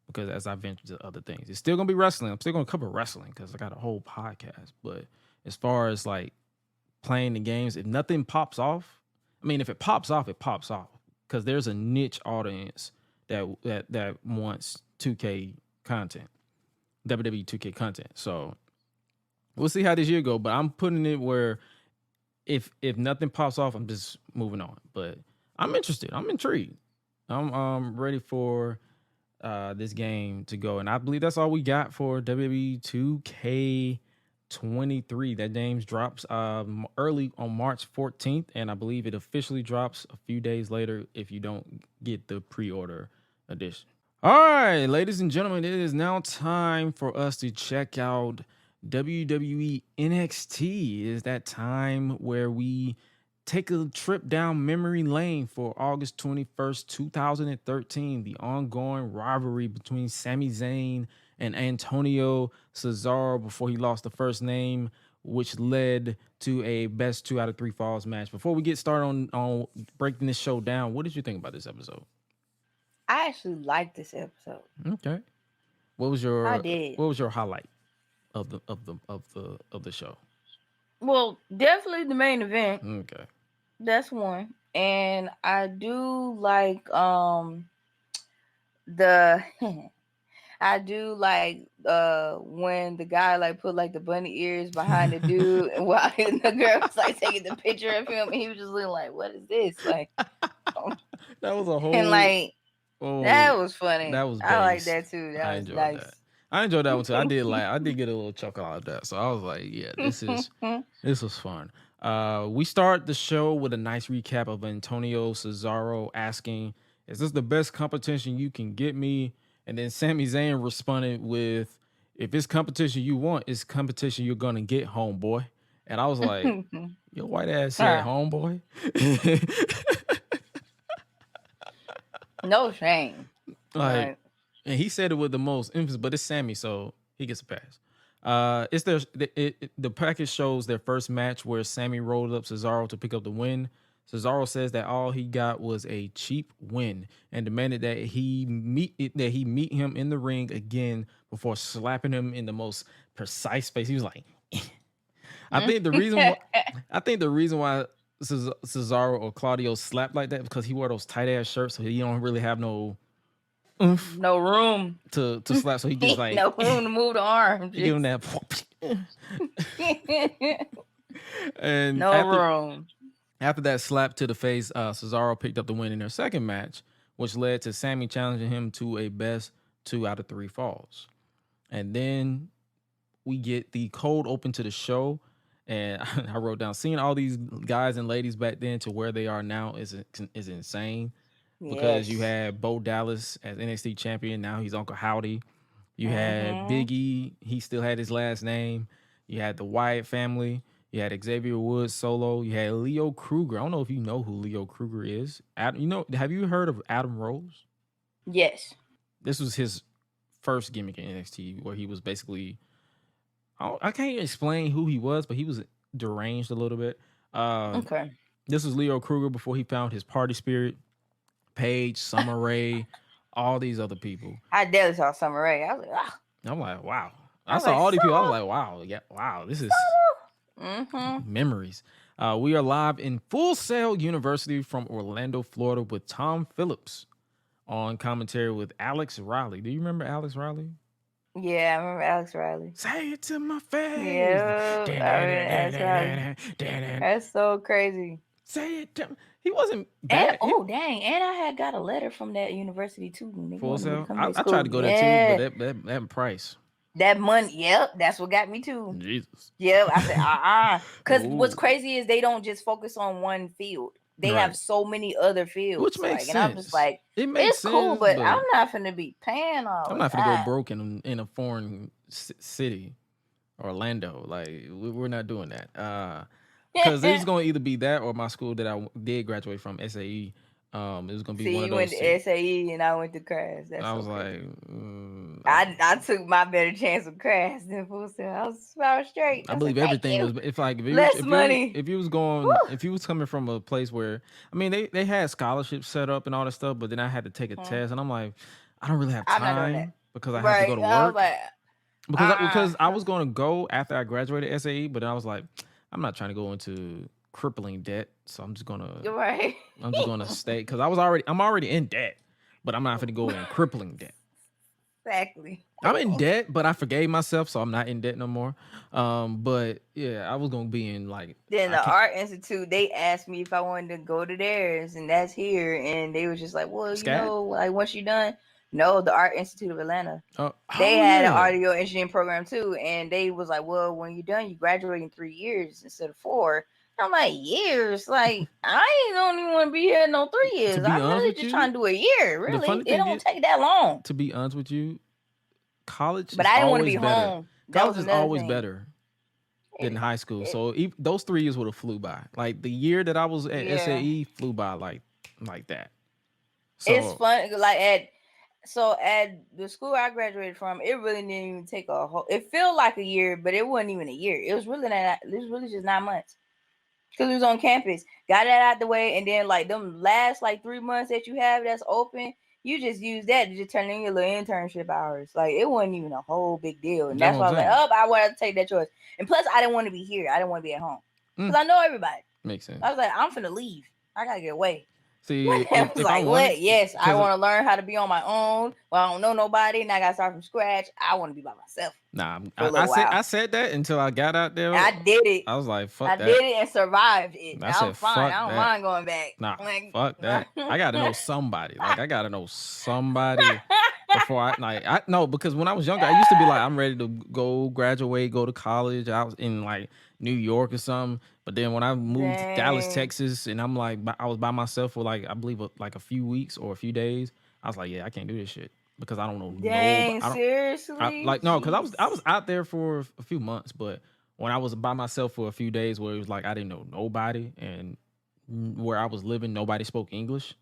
Because as I venture to other things, it's still gonna be wrestling. I'm still gonna cover wrestling because I got a whole podcast. But as far as like playing the games, if nothing pops off, I mean, if it pops off, it pops off. Because there's a niche audience that wants 2K content, WWE 2K content. So we'll see how this year go. But I'm putting it where if nothing pops off, I'm just moving on. But I'm interested. I'm intrigued. I'm ready for this game to go. And I believe that's all we got for WWE 2K23. That game drops early on March 14th, and I believe it officially drops a few days later if you don't get the pre-order edition. All right, ladies and gentlemen, it is now time for us to check out WWE NXT. It is that time where we take a trip down memory lane for August 21st, 2013, the ongoing rivalry between Sami Zayn and Antonio Cesaro before he lost the first name, which led to a best 2 out of 3 falls match. Before we get started on breaking this show down, what did you think about this episode? I actually liked this episode. Okay. What was your highlight of the show? Well, definitely the main event. Okay. That's one. And I do like I do like when the guy like put like the bunny ears behind the dude and while the girl was like taking the picture of him and he was just looking like, what is this? Like that was a whole and like that was funny. That was I like that too. That was nice. That. I enjoyed that one too. I did get a little chuckle out of that. So I was like, yeah, this was fun. We start the show with a nice recap of Antonio Cesaro asking, is this the best competition you can get me? And then Sami Zayn responded with, if it's competition you want, it's competition you're gonna get, homeboy. And I was like, your white ass said homeboy. No shame. Like, and he said it with the most emphasis, but it's Sami, so he gets a pass. It's the package shows their first match where Sami rolled up Cesaro to pick up the win. Cesaro says that all he got was a cheap win and demanded that he meet him in the ring again before slapping him in the most precise face. He was like, I think the reason why Cesaro or Claudio slapped like that because he wore those tight ass shirts, so he don't really have no room to slap. So he just like no room to move the arm. Give him that. And no room. After that slap to the face, Cesaro picked up the win in their second match, which led to Sami challenging him to a best 2 out of 3 falls. And then we get the cold open to the show. And I wrote down, seeing all these guys and ladies back then to where they are now is insane. Because you had Bo Dallas as NXT champion. Now he's Uncle Howdy. You had Big E. He still had his last name. You had the Wyatt family. You had Xavier Woods solo. You had Leo Kruger. I don't know if you know who Leo Kruger is. Have you heard of Adam Rose? Yes. This was his first gimmick in NXT where he was basically, I can't explain who he was, but he was deranged a little bit. Okay. This was Leo Kruger before he found his party spirit. Paige, Summer Rae, all these other people. I definitely saw Summer Rae. I was like, I'm like, wow. I saw all these people. I was like, wow. Yeah, wow. This is memories. We are live in Full Sail University from Orlando, Florida with Tom Phillips on commentary with Alex Riley. Do you remember Alex Riley? Yeah, I remember Alex Riley. Say it to my face. Yeah. That's so crazy. Say it to me. He wasn't bad. And, dang. And I had got a letter from that university too. Full Sail? I tried to go there too, but that price. That money, yep, that's what got me too. Jesus. Yep, I said, Because what's crazy is they don't just focus on one field. They have so many other fields. Which makes sense. And I'm just like, it's cool, but I'm not finna be paying all I'm not finna go broke in a foreign city, Orlando. Like, we're not doing that. Because it's going to either be that or my school that I did graduate from, SAE. It was gonna be See, one of you went those to two. SAE and I went to Crash. That's I was okay. like, I took my better chance with Crash than Full Sail. I was straight. I I was believe like, thank everything you. was if like Less money. if you was Woo. going if you was coming from a place where I mean they had scholarships set up and all that stuff, but then I had to take a test and I'm like, I don't really have I'm not doing that. time because I have to Right. go to I was work. like, Because I was going to go after I graduated SAE, but I was like, I'm not trying to go into crippling debt, so I'm just gonna right. stay because I'm already in debt, but I'm not going to go in crippling debt. Exactly. I'm in debt, but I forgave myself, so I'm not in debt no more. But yeah, I was gonna be in like. Then the Art Institute, they asked me if I wanted to go to theirs, and that's here. And they was just like, well, SCAD? like once you're done, no, the Art Institute of Atlanta. Oh, They had an yeah. audio engineering program too, and they was like, well, when you're done, you graduate in 3 years instead of 4. I'm like, years? Like, I don't even want to be here no 3 years. I'm really just trying to do a year. Really, it don't take that long. To be honest with you, college but is I didn't want to always be better. home. College is always thing. better than high school. So those 3 years would have flew by. Like the year that I was at SAE flew by like that. So, it's fun. Like at the school I graduated from, it really didn't even take a whole. It felt like a year, but it wasn't even a year. It was really just 9 months. Because we was on campus, got that out the way, and then like them last like 3 months that you have that's open, you just use that to just turn in your little internship hours. Like it wasn't even a whole big deal, and that's why I was like, I wanted to take that choice. And plus, I didn't want to be here. I didn't want to be at home because I know everybody. Makes sense. I was like, I'm finna leave. I gotta get away. See, I was like, what? Yes, I want to learn how to be on my own. Well, I don't know nobody, and I gotta start from scratch. I want to be by myself. Nah, I said that until I got out there. I did it. I was like, fuck that. I did it and survived it. I'm fine. I don't mind going back. Nah, fuck that. I gotta know somebody. Like I gotta know somebody before no, because when I was younger, I used to be like, I'm ready to go graduate, go to college. I was in like New York or something. But then when I moved to Dallas, Texas, and I'm like, I was by myself for like, I believe like a few weeks or a few days. I was like, yeah, I can't do this shit because I don't know. Seriously? Because I was out there for a few months, but when I was by myself for a few days, where it was like I didn't know nobody, and where I was living, nobody spoke English.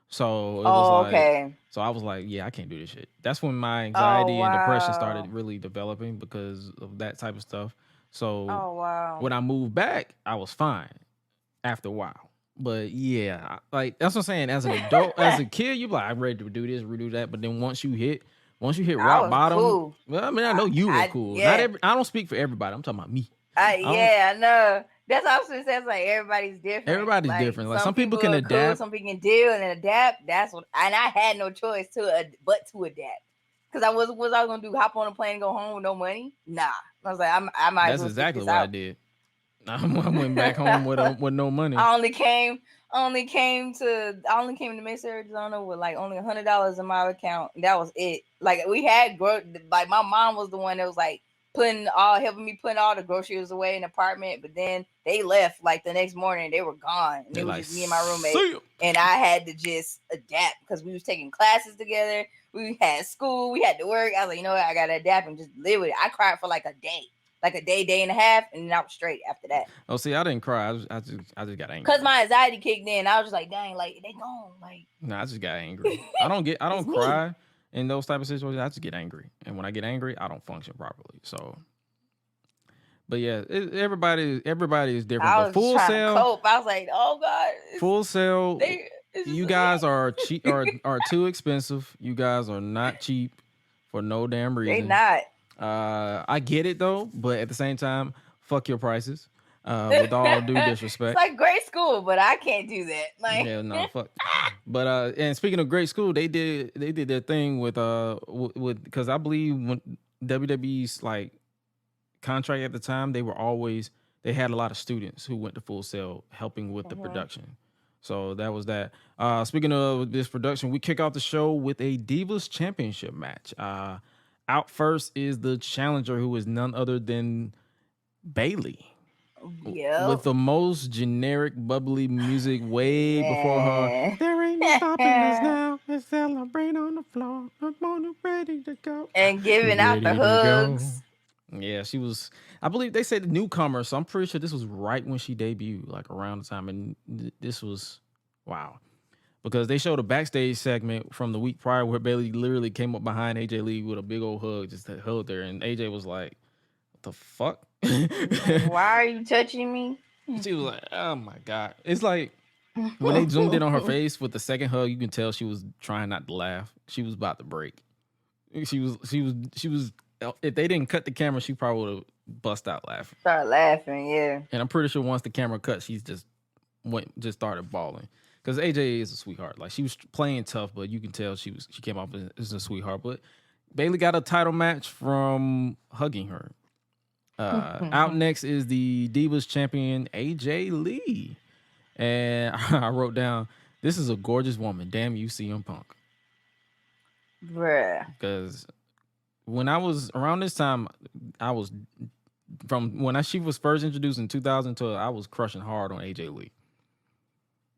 So it was okay. So I was like, yeah, I can't do this shit. That's when my anxiety and depression started really developing because of that type of stuff. So when I moved back, I was fine after a while. But yeah, like that's what I'm saying. As an adult, as a kid, you're like, I'm ready to do this, redo that. But then once you hit rock bottom, cool. Well, I mean, I know you were cool. Yeah. I don't speak for everybody. I'm talking about me. I know. That's what I was gonna say. It's like everybody's different. Everybody's different. Like some people can adapt. Cool, some people can deal and adapt. That's what. And I had no choice but to adapt. Because I was gonna do? Hop on a plane and go home with no money? Nah. I was like, I might. That's exactly what I did. I went back home with no money. I only came to Mesa, Arizona with like only $100 in my account. That was it. Like we had like my mom was the one that was like helping me put all the groceries away in the apartment. But then they left like the next morning. They were gone. And it was just me and my roommate. And I had to just adapt because we was taking classes together. We had school. We had to work. I was like, you know what? I gotta adapt and just live with it. I cried for like a day. Like a day and a half, and then I was straight after that. Oh, see, I didn't cry. I just got angry. Cause my anxiety kicked in. I was just like, dang, like they gone. Like, nah, I just got angry. I don't cry in those type of situations. I just get angry, and when I get angry, I don't function properly. So, but yeah, everybody is different. I was but Full Sail, cope. I was like, oh god, Full Sail. You guys are cheap are too expensive. You guys are not cheap for no damn reason. They not. I get it though, but at the same time, fuck your prices. With all due disrespect, it's like great school, but I can't do that. Like, yeah, no, fuck. But and speaking of great school, they did their thing with because I believe when WWE's like contract at the time, they had a lot of students who went to Full Sail helping with the production. So that was that. Speaking of this production, we kick off the show with a Divas Championship match. Out first is the challenger, who is none other than Bayley. Yeah. With the most generic, bubbly music way before her. There ain't no stopping us now. Let's celebrate on the floor. I'm on ready to go. And giving out the hugs. Yeah, she was. I believe they said the newcomer, so I'm pretty sure this was right when she debuted, like around the time. And this was wow. because they showed a backstage segment from the week prior where Bailey literally came up behind AJ Lee with a big old hug, just to hold her, and AJ was like, "What the fuck? Why are you touching me?" She was like, "Oh my god!" It's like when they zoomed in on her face with the second hug, you can tell she was trying not to laugh. She was about to break. She was. If they didn't cut the camera, she probably would have bust out laughing. Start laughing, yeah. And I'm pretty sure once the camera cut, she's just started bawling. Because AJ is a sweetheart. Like, she was playing tough, but you can tell she came off as a sweetheart. But Bailey got a title match from hugging her. Out next is the Divas champion AJ Lee. And I wrote down, this is a gorgeous woman. Damn you, CM Punk. Bruh. Because when I was around this time, I was from when she was first introduced in 2012, I was crushing hard on AJ Lee.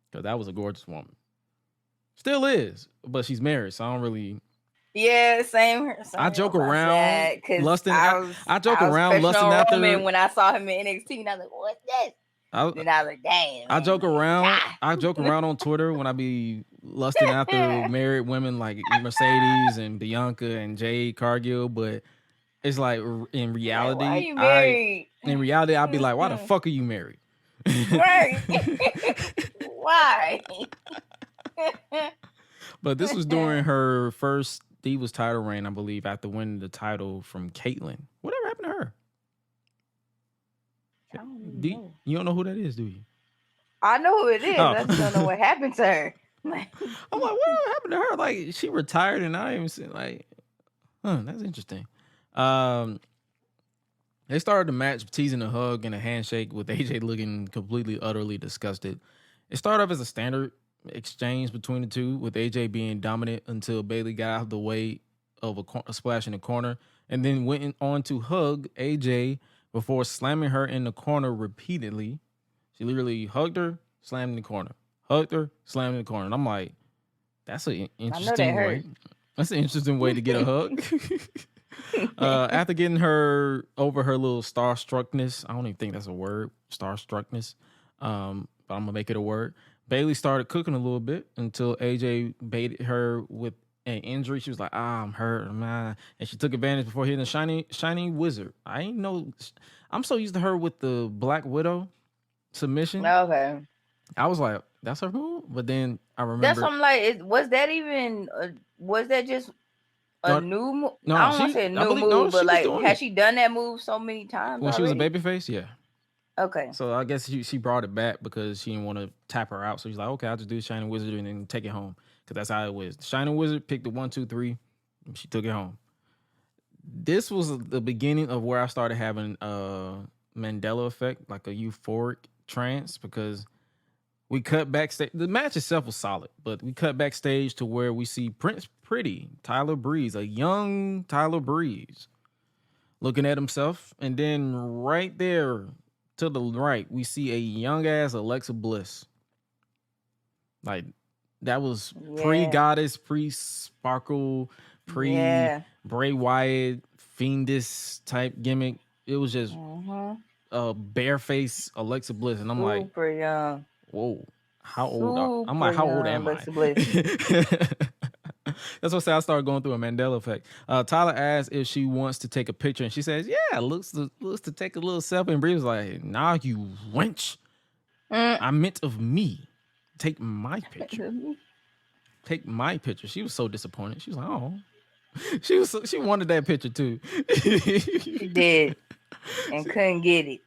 Because that was a gorgeous woman. Still is, but she's married, so I don't really. Yeah, same. I joke around lusting. I joke was around lusting after. Roman when I saw him in NXT, and I was like, "What's this?" Then I was like, "Damn." I joke around. I joke around on Twitter when I be lusting after married women like Mercedes and Bianca and Jade Cargill, but it's like in reality, why are you married? I'd be like, "Why the fuck are you married?" Right. Why? But this was during her first Divas title reign, I believe, after winning the title from Caitlyn. Whatever happened to her? I don't know. You don't know who that is, do you? I know who it is. Oh. I just don't know what happened to her. I'm like, what happened to her? Like, she retired and I even see, like, that's interesting. They started the match teasing a hug and a handshake with AJ looking completely, utterly disgusted. It started off as a standard exchange between the two, with AJ being dominant until Bailey got out of the way of a splash in the corner, and then went on to hug AJ before slamming her in the corner repeatedly. She literally hugged her, slammed in the corner, hugged her, slammed in the corner, and I'm like, that's an interesting way. That's an interesting way to get a hug. After getting her over her little starstruckness, I don't even think that's a word, starstruckness, but I'm gonna make it a word. Bailey started cooking a little bit until AJ baited her with an injury. She was like, I'm hurt, man. And she took advantage before hitting the shiny wizard. I ain't know. I'm so used to her with the Black Widow submission. Okay. I was like, that's her move? But then I remember. That's what I'm like, was that just a new move? No, I don't want to say a new move, but like, has she done that move so many times when already? she was a babyface? Yeah. Okay. So I guess she brought it back because she didn't want to tap her out. So she's like, okay, I'll just do the Shining Wizard and then take it home. Because that's how it was. The Shining Wizard picked the 1, 2, 3. And she took it home. This was the beginning of where I started having a Mandela effect, like a euphoric trance, because we cut backstage. The match itself was solid, but we cut backstage to where we see Prince Pretty, Tyler Breeze, a young Tyler Breeze, looking at himself. And then right there, to the right, we see a young ass Alexa Bliss. Like, that was pre-goddess, pre-sparkle, pre-Bray Wyatt, fiendish type gimmick. It was just a bare-face Alexa Bliss. And I'm like, super young. Whoa, how old? I'm like, how old am I? That's what I said. I started going through a Mandela effect. Tyler asked if she wants to take a picture, and she says, "Yeah, looks to take a little selfie." And Bree was like, "Nah, you wench. I meant of me. Take my picture. Take my picture." She was so disappointed. She was like, "Oh." She wanted that picture too. She did, and couldn't get it.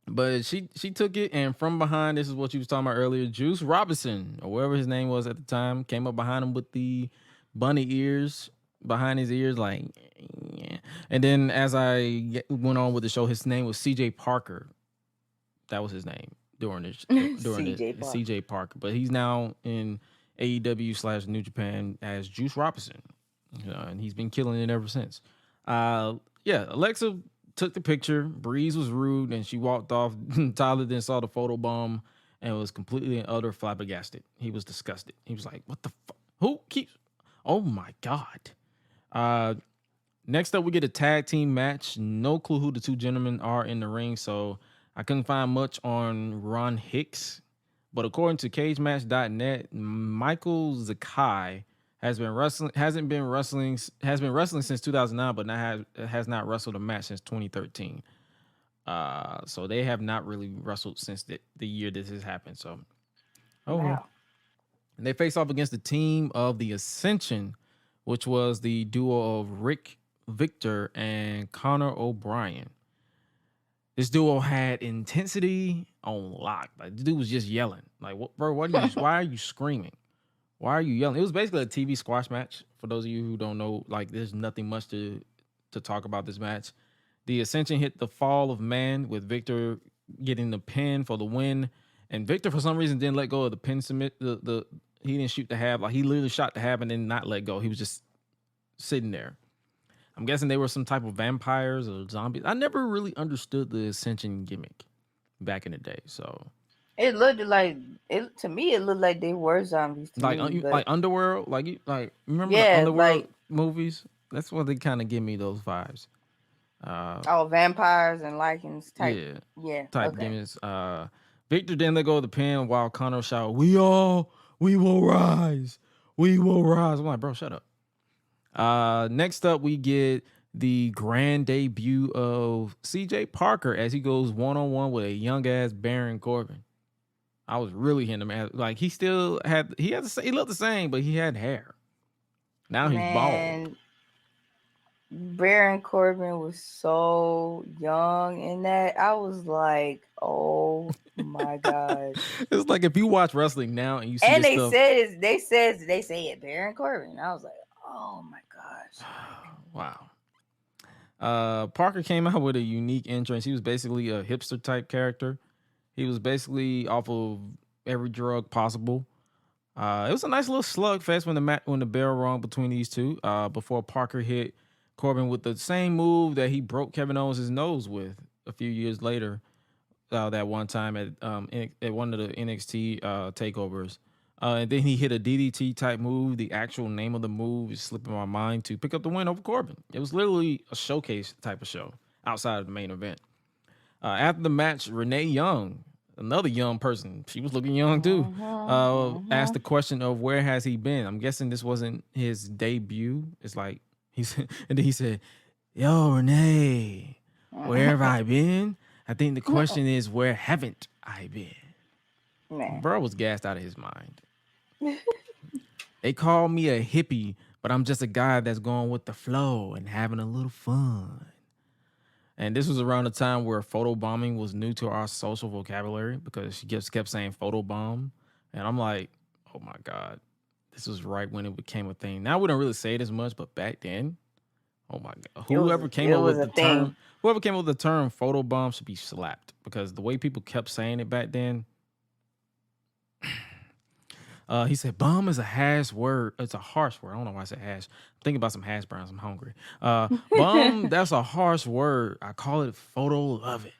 But she took it, and from behind, this is what you was talking about earlier, Juice Robinson, or whatever his name was at the time, came up behind him with the bunny ears behind his ears, like, yeah. And then as I went on with the show, his name was CJ Parker. That was his name during this CJ Parker. But he's now in AEW / New Japan as Juice Robinson, and he's been killing it ever since. Alexa took the picture. Breeze was rude, and she walked off. Tyler then saw the photo bomb and was completely and utter flabbergasted. He was disgusted. He was like, "What the fuck? Who keeps?" Oh my God. Next up, we get a tag team match. No clue who the two gentlemen are in the ring, so I couldn't find much on Ron Hicks. But according to CageMatch.net, Michael Zakai has been wrestling since 2009, but has not wrestled a match since 2013. So they have not really wrestled since the year this has happened. So, Wow. And they face off against the team of the Ascension, which was the duo of Rick Victor and Connor O'Brien. This duo had intensity on lock. Like, the dude was just yelling. Like, what, bro? Why are you screaming? Why are you yelling? It was basically a TV squash match. For those of you who don't know, like, there's nothing much to talk about this match. The Ascension hit the fall of man with Victor getting the pin for the win. And Victor, for some reason, didn't let go of the pin submit. He didn't shoot the half. Like, he literally shot the half and then not let go. He was just sitting there. I'm guessing they were some type of vampires or zombies. I never really understood the Ascension gimmick back in the day. So it looked like to me. It looked like they were zombies. Like Underworld, like remember the Underworld movies? That's what they kind of give me those vibes. Vampires and lichens type. Type gimmicks. Victor didn't let go of the pin while Connor shouted, we will rise. We will rise. I'm like, bro, shut up. Next up, we get the grand debut of CJ Parker as he goes one-on-one with a young ass Baron Corbin. I was really hitting him. Like, he looked the same, but he had hair. Now he's bald. Baron Corbin was so young in that. I was like, oh my god. It's like if you watch wrestling now and you see and they say it Baron Corbin. I was like, oh my gosh. Wow. Parker came out with a unique entrance. He was basically a hipster type character. He was basically off of every drug possible. It was a nice little slugfest when the bell rung between these two. Before Parker hit Corbin with the same move that he broke Kevin Owens' nose with a few years later. That one time at one of the NXT takeovers. And then he hit a DDT type move. The actual name of the move is slipping my mind, to pick up the win over Corbin. It was literally a showcase type of show outside of the main event. After the match, Renee Young, another young person, she was looking young too, asked the question of where has he been? I'm guessing this wasn't his debut. It's like and then he said, yo, Renee, where have I been? I think the question is, where haven't I been? Man. Bro was gassed out of his mind. They call me a hippie, but I'm just a guy that's going with the flow and having a little fun. And this was around the time where photobombing was new to our social vocabulary, because she just kept saying photobomb. And I'm like, oh my God, this was right when it became a thing. Now we don't really say it as much, but back then, oh my God, whoever came up with the term photobomb should be slapped, because the way people kept saying it back then. He said, "Bum is a hash word. It's a harsh word. I don't know why I said hash. I'm thinking about some hash browns. I'm hungry. Bum, that's a harsh word. I call it photo loving."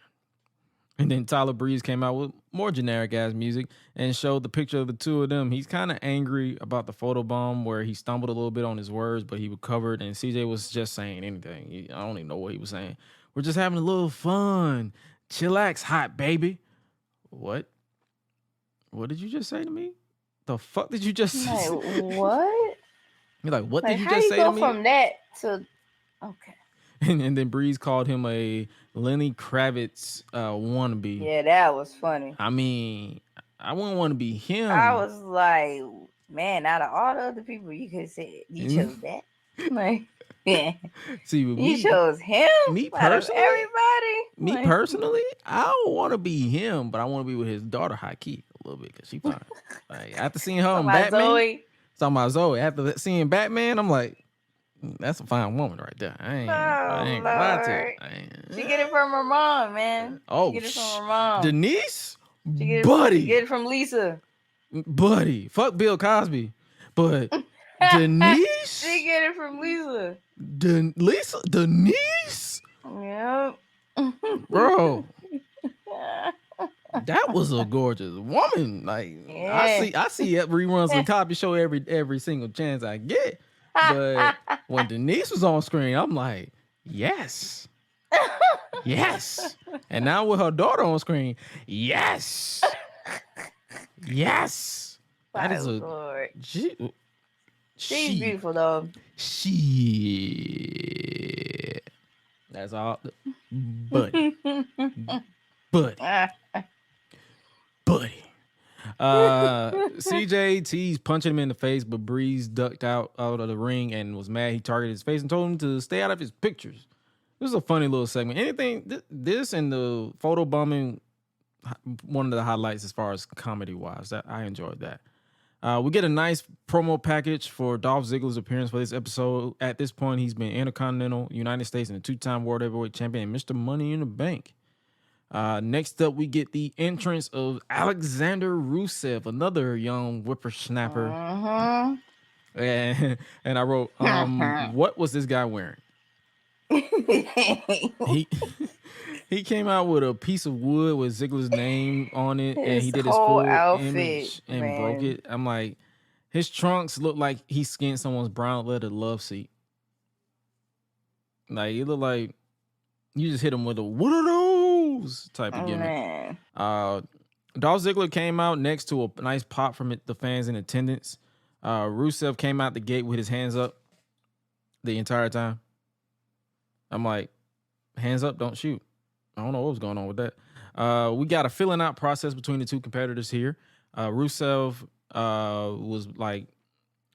And then Tyler Breeze came out with more generic ass music and showed the picture of the two of them. He's kind of angry about the photo bomb, where he stumbled a little bit on his words, but he recovered. And CJ was just saying anything. I don't even know what he was saying. We're just having a little fun. Chillax, hot baby. What? What did you just say to me? The fuck did you just say? What? You're like, what did you just say to me? How you go from that to okay? And then Breeze called him a Lenny Kravitz wannabe. Yeah, that was funny. I mean, I wouldn't want to be him. I was like, man, out of all the other people you could say, you chose that. Like, yeah. See, you chose him. Me personally, everybody. Me personally, I don't want to be him, but I want to be with his daughter, High Key, a little bit, because she fine. Like, after seeing her in Batman, talking about Zoe. After seeing Batman, I'm like, that's a fine woman right there. I ain't gonna lie to her. She get it from her mom, man. Oh, she get it from her mom. Denise, she get it from Lisa, buddy. Fuck Bill Cosby, but Denise, she get it from Lisa. Denise. Yep. Bro. That was a gorgeous woman. Like, yeah. I see reruns of Cosby Show every single chance I get. But when Denise was on screen, I'm like, yes. Yes. And now with her daughter on screen, yes. Yes. That My is a Lord. she. She's beautiful though. Shit. That's all. Buddy. Buddy. Buddy. CJT's punching him in the face, but Breeze ducked out of the ring and was mad. He targeted his face and told him to stay out of his pictures. This is a funny little segment. Anything, this and the photo bombing, one of the highlights as far as comedy wise. That I enjoyed that. We get a nice promo package for Dolph Ziggler's appearance for this episode. At this point, he's been Intercontinental, United States, and a 2-time World Heavyweight Champion, and Mr. Money in the Bank. Next up, we get the entrance of Alexander Rusev, another young whippersnapper. And I wrote, what was this guy wearing? He came out with a piece of wood with Ziggler's name on it, and he did his full outfit, image and man. broke it. I'm like, his trunks look like he skinned someone's brown leather love seat. Like, it looked like you just hit him with a what are those type of gimmick. Man. Dolph Ziggler came out next to a nice pop from the fans in attendance. Rusev came out the gate with his hands up the entire time. I'm like, hands up, don't shoot. I don't know what was going on with that. We got a filling out process between the two competitors here. Rusev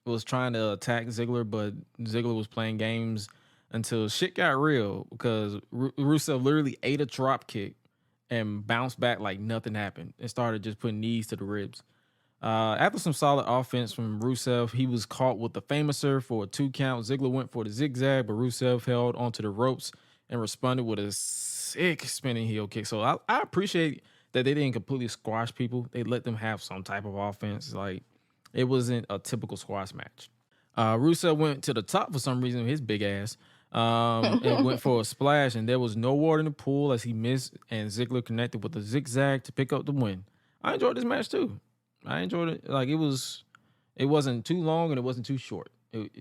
was trying to attack Ziggler, but Ziggler was playing games until shit got real because Rusev literally ate a drop kick and bounced back like nothing happened and started just putting knees to the ribs. After some solid offense from Rusev, he was caught with the Famouser for a 2 count. Ziggler went for the zigzag, but Rusev held onto the ropes and responded with a sick spinning heel kick. So I appreciate that they didn't completely squash people. They let them have some type of offense. Like, it wasn't a typical squash match. Rusev went to the top for some reason with his big ass and went for a splash, and there was no water in the pool as he missed, and Ziggler connected with a zigzag to pick up the win. I enjoyed this match too. I enjoyed it. Like, it wasn't too long and it wasn't too short. It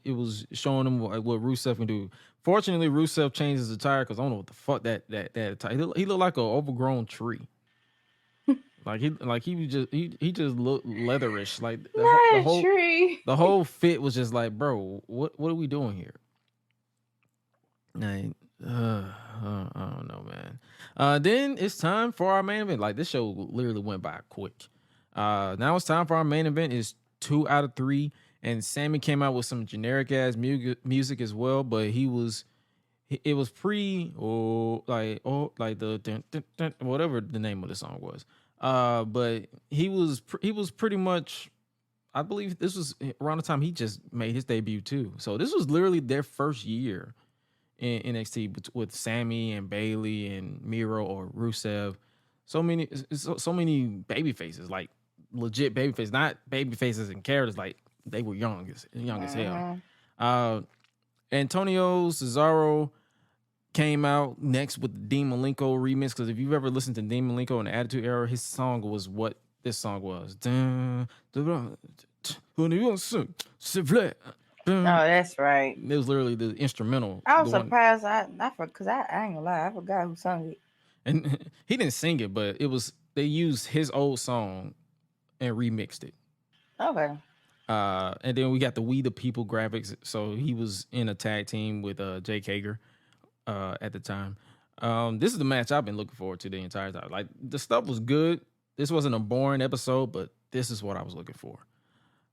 was showing them what Rusev can do. Fortunately, Rusev changed his attire because I don't know what the fuck that attire. He looked like an overgrown tree. he just looked leatherish. Like the whole fit was just like, bro, what are we doing here? I don't know, man. Then it's time for our main event. Like, this show literally went by quick. Now it's time for our main event. It's 2 out of 3. And Sami came out with some generic ass music as well, but it was whatever the name of the song was. But he was pretty much, I believe this was around the time he just made his debut too. So this was literally their first year in NXT with Sami and Bayley and Miro or Rusev. So many baby faces, like legit baby faces, not baby faces and characters like. They were young as hell. Antonio Cesaro came out next with the Dean Malenko remix, because if you've ever listened to Dean Malenko in the Attitude Era, his song was what this song was. Oh, that's right. It was literally the instrumental. I was surprised. I forgot, because I ain't gonna lie, I forgot who sung it. And he didn't sing it, but they used his old song and remixed it. Okay. And then we got the We the People graphics. So he was in a tag team with Jake Hager at the time. This is the match I've been looking forward to the entire time. Like, the stuff was good. This wasn't a boring episode, but this is what I was looking for.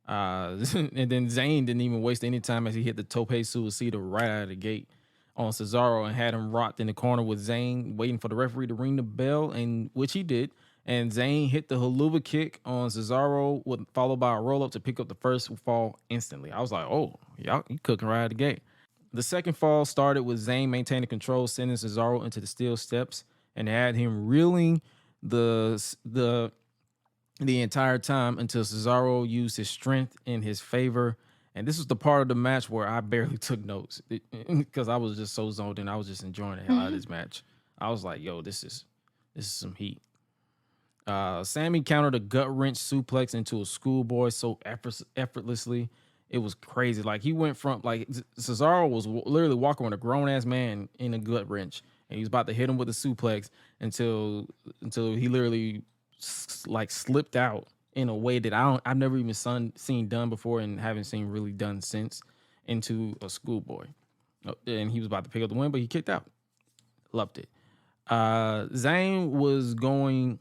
And then Zayn didn't even waste any time as he hit the Tope Suicida right out of the gate on Cesaro and had him rocked in the corner with Zayn waiting for the referee to ring the bell, and which he did. And Zayn hit the haluva kick on Cesaro, followed by a roll-up to pick up the first fall instantly. I was like, oh, y'all, you cooking right out of the gate. The second fall started with Zayn maintaining control, sending Cesaro into the steel steps, and had him reeling the entire time until Cesaro used his strength in his favor. And this was the part of the match where I barely took notes because I was just so zoned in. I was just enjoying the hell out of this match. I was like, yo, this is some heat. Sami countered a gut wrench suplex into a schoolboy so effortlessly. It was crazy. Like, he went from, like, Cesaro was literally walking with a grown ass man in a gut wrench, and he was about to hit him with a suplex until he literally like slipped out in a way that I've never even seen done before and haven't seen really done since into a schoolboy. And he was about to pick up the win, but he kicked out. Loved it. Zayn was going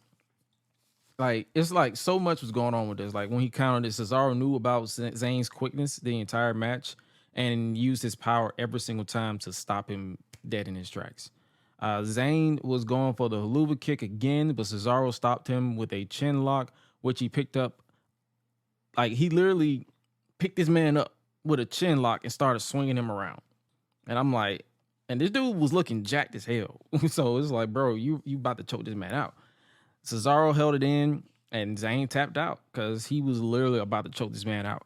like it's like so much was going on with this. Like when he countered it, Cesaro knew about Zayn's quickness the entire match and used his power every single time to stop him dead in his tracks. Zayn was going for the haluva kick again, but Cesaro stopped him with a chin lock, which he picked up. Like he literally picked this man up with a chin lock and started swinging him around. And I'm like, and this dude was looking jacked as hell. So it's like, bro, you about to choke this man out. Cesaro held it in, and Zayn tapped out because he was literally about to choke this man out.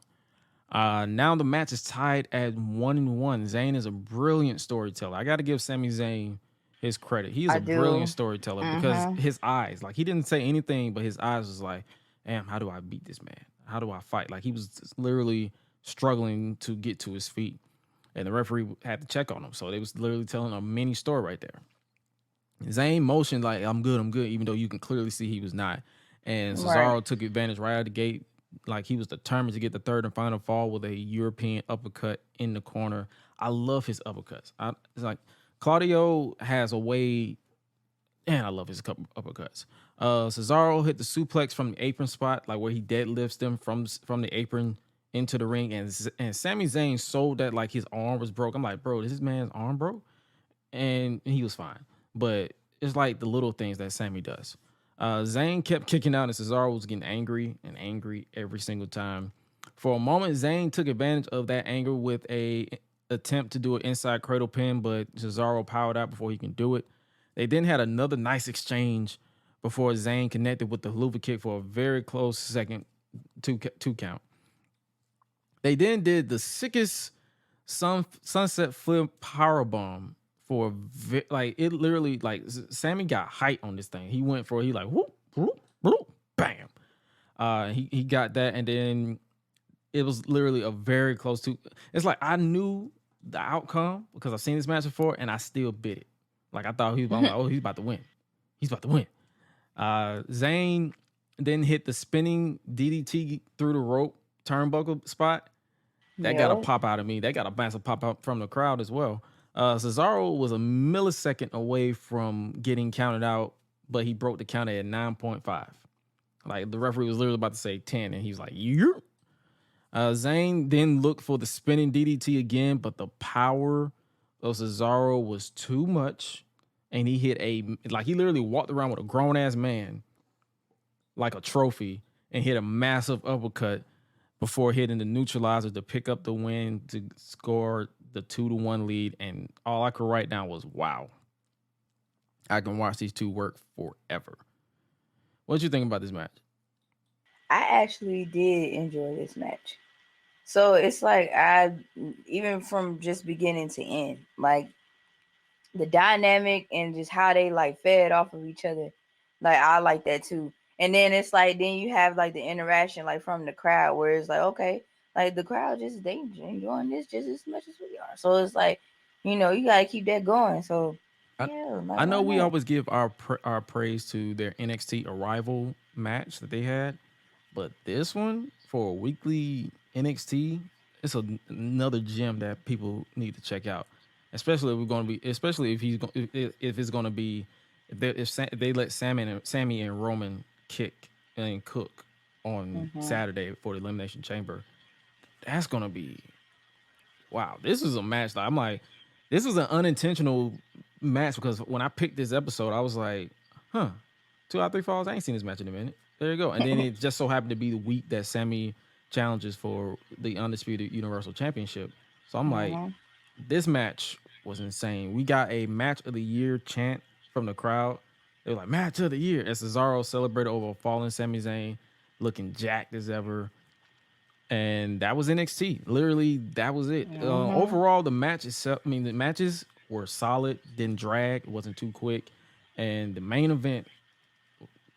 Now the match is tied at 1-1. Zayn is a brilliant storyteller. I got to give Sami Zayn his credit. He is a brilliant storyteller because his eyes, like he didn't say anything, but his eyes was like, damn, how do I beat this man? How do I fight? Like he was literally struggling to get to his feet. And the referee had to check on him. So they was literally telling a mini story right there. Zayn motioned like, I'm good, even though you can clearly see he was not. And Cesaro took advantage right out of the gate. Like he was determined to get the third and final fall with a European uppercut in the corner. I love his uppercuts. It's like Claudio has a way, and I love his uppercuts. Cesaro hit the suplex from the apron spot, like where he deadlifts them from the apron into the ring, and Sami Zayn sold that like his arm was broke. I'm like, bro, is this man's arm broke? And he was fine. But it's like the little things that Sami does. Zayn kept kicking out, and Cesaro was getting angry every single time. For a moment, Zayn took advantage of that anger with a attempt to do an inside cradle pin, but Cesaro powered out before he can do it. They then had another nice exchange before Zayn connected with the haluva kick for a very close second two count. They then did the sickest sunset flip powerbomb for like it literally like Sami got height on this thing. He went for he like whoop whoop whoop bam. He got that, and then it was literally a very close to. It's like I knew the outcome because I've seen this match before, and I still bit it. Like I thought I'm like, oh, he's about to win. He's about to win. Zayn then hit the spinning DDT through the rope turnbuckle spot. That got a pop out of me. That got a massive pop out from the crowd as well. Cesaro was a millisecond away from getting counted out, but he broke the count at 9.5. Like the referee was literally about to say 10, and he's like, yeah. Zayn then looked for the spinning DDT again, but the power of Cesaro was too much, and he hit he literally walked around with a grown ass man like a trophy and hit a massive uppercut before hitting the neutralizer to pick up the win to score the 2-1 lead. And all I could write down was, wow, I can watch these two work forever. What did you think about this match? I actually did enjoy this match. So it's like even from just beginning to end, like the dynamic and just how they like fed off of each other. Like I like that too. And then it's like, then you have like the interaction like from the crowd where it's like, okay, like the crowd they enjoying this just as much as we are. So it's like, you got to keep that going. So yeah, I know we always give our praise to their NXT Arrival match that they had, but this one for a weekly NXT, it's another gem that people need to check out. Especially if they let Sami and Roman kick and cook on Saturday for the Elimination Chamber. That's gonna be wow. This is a match that I'm like, this was an unintentional match because when I picked this episode, I was like, 2 out of 3 falls. I ain't seen this match in a minute. There you go. And then it just so happened to be the week that Sami challenges for the Undisputed Universal Championship. So I'm like, this match was insane. We got a match of the year chant from the crowd. They were like, match of the year. As Cesaro celebrated over a fallen Sami Zayn, looking jacked as ever. And that was NXT. Literally, that was it. Overall, the match itself, the matches were solid, didn't drag, it wasn't too quick. And the main event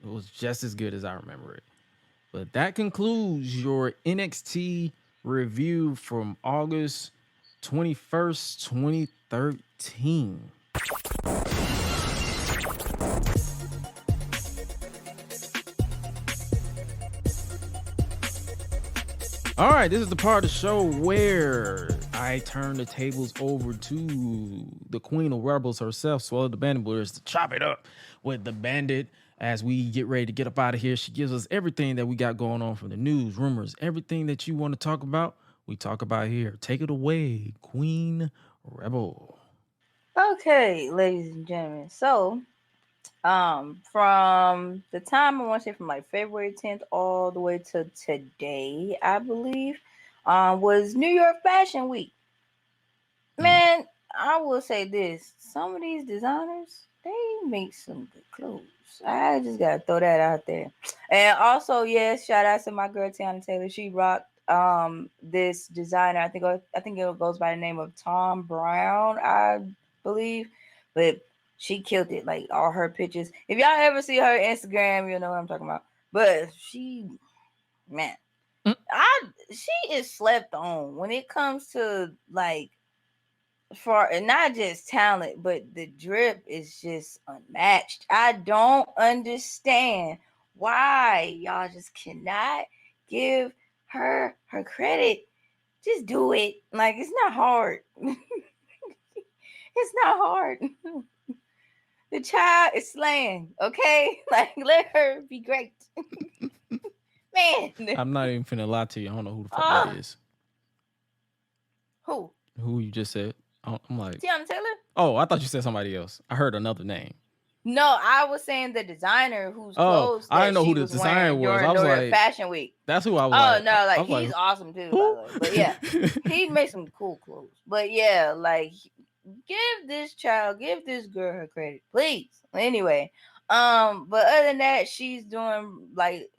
was just as good as I remember it. But that concludes your NXT review from August 21st, 2013. All right, this is the part of the show where I turn the tables over to the queen of rebels herself, Suela the Bandit, to chop it up with the Bandit as we get ready to get up out of here. She gives us everything that we got going on from the news, rumors, everything that you want to talk about, we talk about here. Take it away, Queen Rebel. Okay, ladies and gentlemen. So, from the time I want to say from like February 10th all the way to today, I believe, was New York Fashion Week. Man, I will say this: some of these designers, they make some good clothes. I just gotta throw that out there. And also, yes, shout out to my girl Tiana Taylor. She rocked this designer. I think it goes by the name of Tom Brown, I believe, but she killed it. Like all her pictures. If y'all ever see her Instagram, you know what I'm talking about. But she, man, she is slept on when it comes to like for not just talent, but the drip is just unmatched. I don't understand why y'all just cannot give her credit. Just do it. Like it's not hard. It's not hard. The child is slaying, okay? Like let her be great. Man. I'm not even finna lie to you. I don't know who the fuck that is. Who you just said? I'm like Tiana Taylor? Oh, I thought you said somebody else. I heard another name. No, I was saying the designer whose clothes. I didn't know who the designer was. I was like, Fashion Week. That's who I was. Oh no, like he's awesome too. By the way. But yeah, he made some cool clothes. But yeah, like give this girl her credit, please. Anyway, but other than that, she's doing like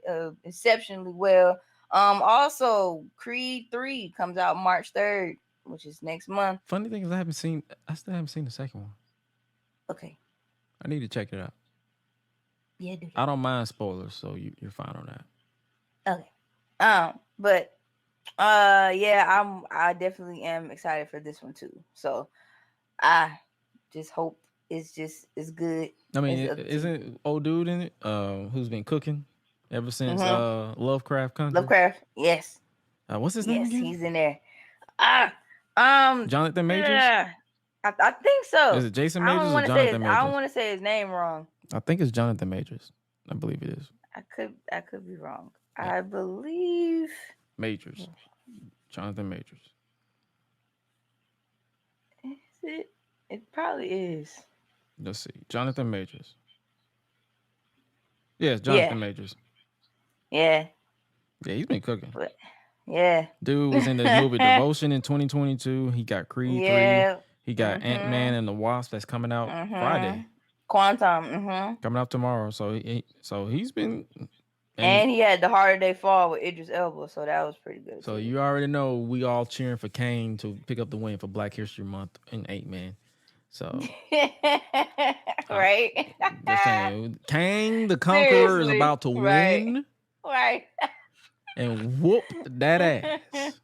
exceptionally well. Also, Creed 3 comes out March 3rd, which is next month. Funny thing is, I still haven't seen the second one. Okay. I need to check it out. Yeah, dude. I don't mind spoilers, so you're fine on that. Okay. But yeah, I definitely am excited for this one too. So I just hope it's good. I mean, isn't old dude in it? Who's been cooking ever since Lovecraft Country? Lovecraft, yes. What's his name again? He's in there. Jonathan Majors? Yeah. I think so. Is it Jason Majors or Jonathan Majors? I don't want to say his name wrong. I think it's Jonathan Majors. I believe it is. I could be wrong. Yeah. I believe Majors. Jonathan Majors. Is it? It probably is. Let's see. Jonathan Majors. Yes, Jonathan Majors. Yeah. Yeah, he's been cooking. But, yeah. Dude was in the movie Devotion in 2022. He got Creed 3. He got Ant-Man and the Wasp that's coming out Friday. Quantum. Coming out tomorrow. So he's been. And he had The Harder They Fall with Idris Elba, so that was pretty good. So you already know we all cheering for Kane to pick up the win for Black History Month in 8 Man. So right. Just saying, Kane the Conqueror is about to win. Right. And whoop that ass.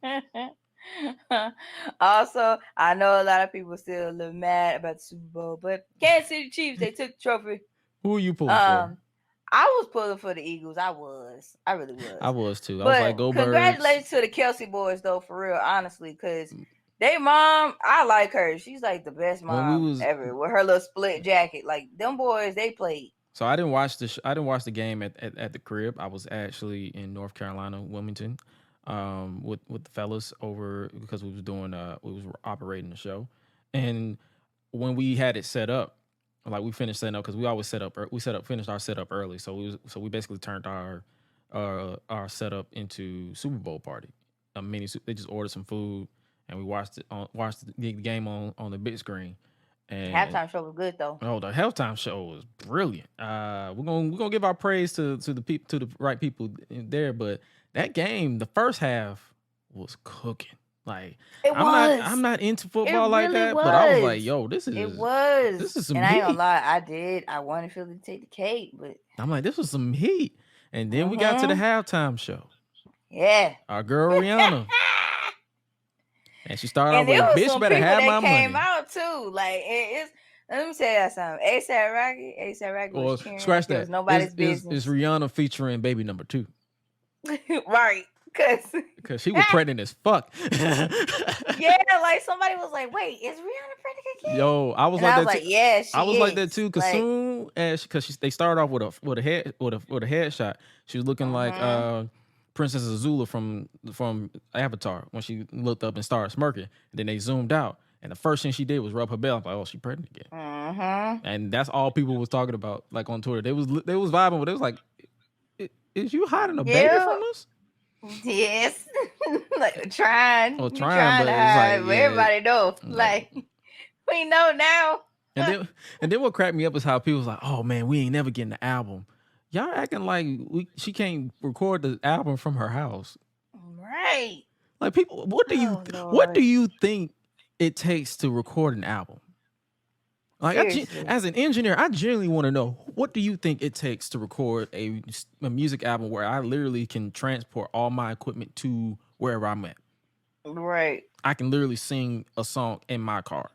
Also, I know a lot of people still a little mad about the Super Bowl, but Kansas City Chiefs, they took the trophy. Who are you pulling for? I was pulling for the Eagles. I really was. I was too. I was like, go Birds. Congratulations to the Kelsey boys, though, for real, honestly, because they mom, I like her. She's like the best mom ever with her little split jacket. Like them boys, they played. So I didn't watch the game at the crib. I was actually in North Carolina, Wilmington, with the fellas over because we was operating the show, and when we had it set up, like we finished setting up because we always finished our setup early. So we basically turned our setup into Super Bowl party. They just ordered some food and we watched the game on the big screen. And halftime show was good though. Oh, the halftime show was brilliant. We're gonna give our praise to the right people there, but that game, the first half was cooking. Like I'm not into football like that, but I was like, yo, this is some and heat. I ain't gonna lie, I wanted Philly to take the cake, but I'm like, this was some heat. And then we got to the halftime show. Yeah. Our girl Rihanna. And she started off with, bitch, better have my money. Came out too. Like it's. Let me tell you something. ASAP Rocky was cheering. Scratch that. Nobody's business. It's Rihanna featuring baby number 2. Right. Cause she was pregnant as fuck. Yeah, like somebody was like, "Wait, is Rihanna pregnant again?" Yo, I was And like I was that. like, "Yeah, she I was is." like that too. Cause Like, soon as they started off with a headshot, she was looking like Princess Azula from Avatar when she looked up and started smirking. And then they zoomed out, and the first thing she did was rub her belly. I'm like, oh, she pregnant again. And that's all people was talking about, like on Twitter. They was vibing, but it was like, is you hiding a baby from us? Yes, like trying, Well, you trying, but to it's hide, like, but yeah, everybody knows. Like, we know now. And then what cracked me up is how people was like, "Oh man, we ain't never getting the album." Y'all acting like she can't record the album from her house. Right. Like people, what do you think it takes to record an album? Like as an engineer, I genuinely want to know, what do you think it takes to record a music album where I literally can transport all my equipment to wherever I'm at? Right. I can literally sing a song in my car.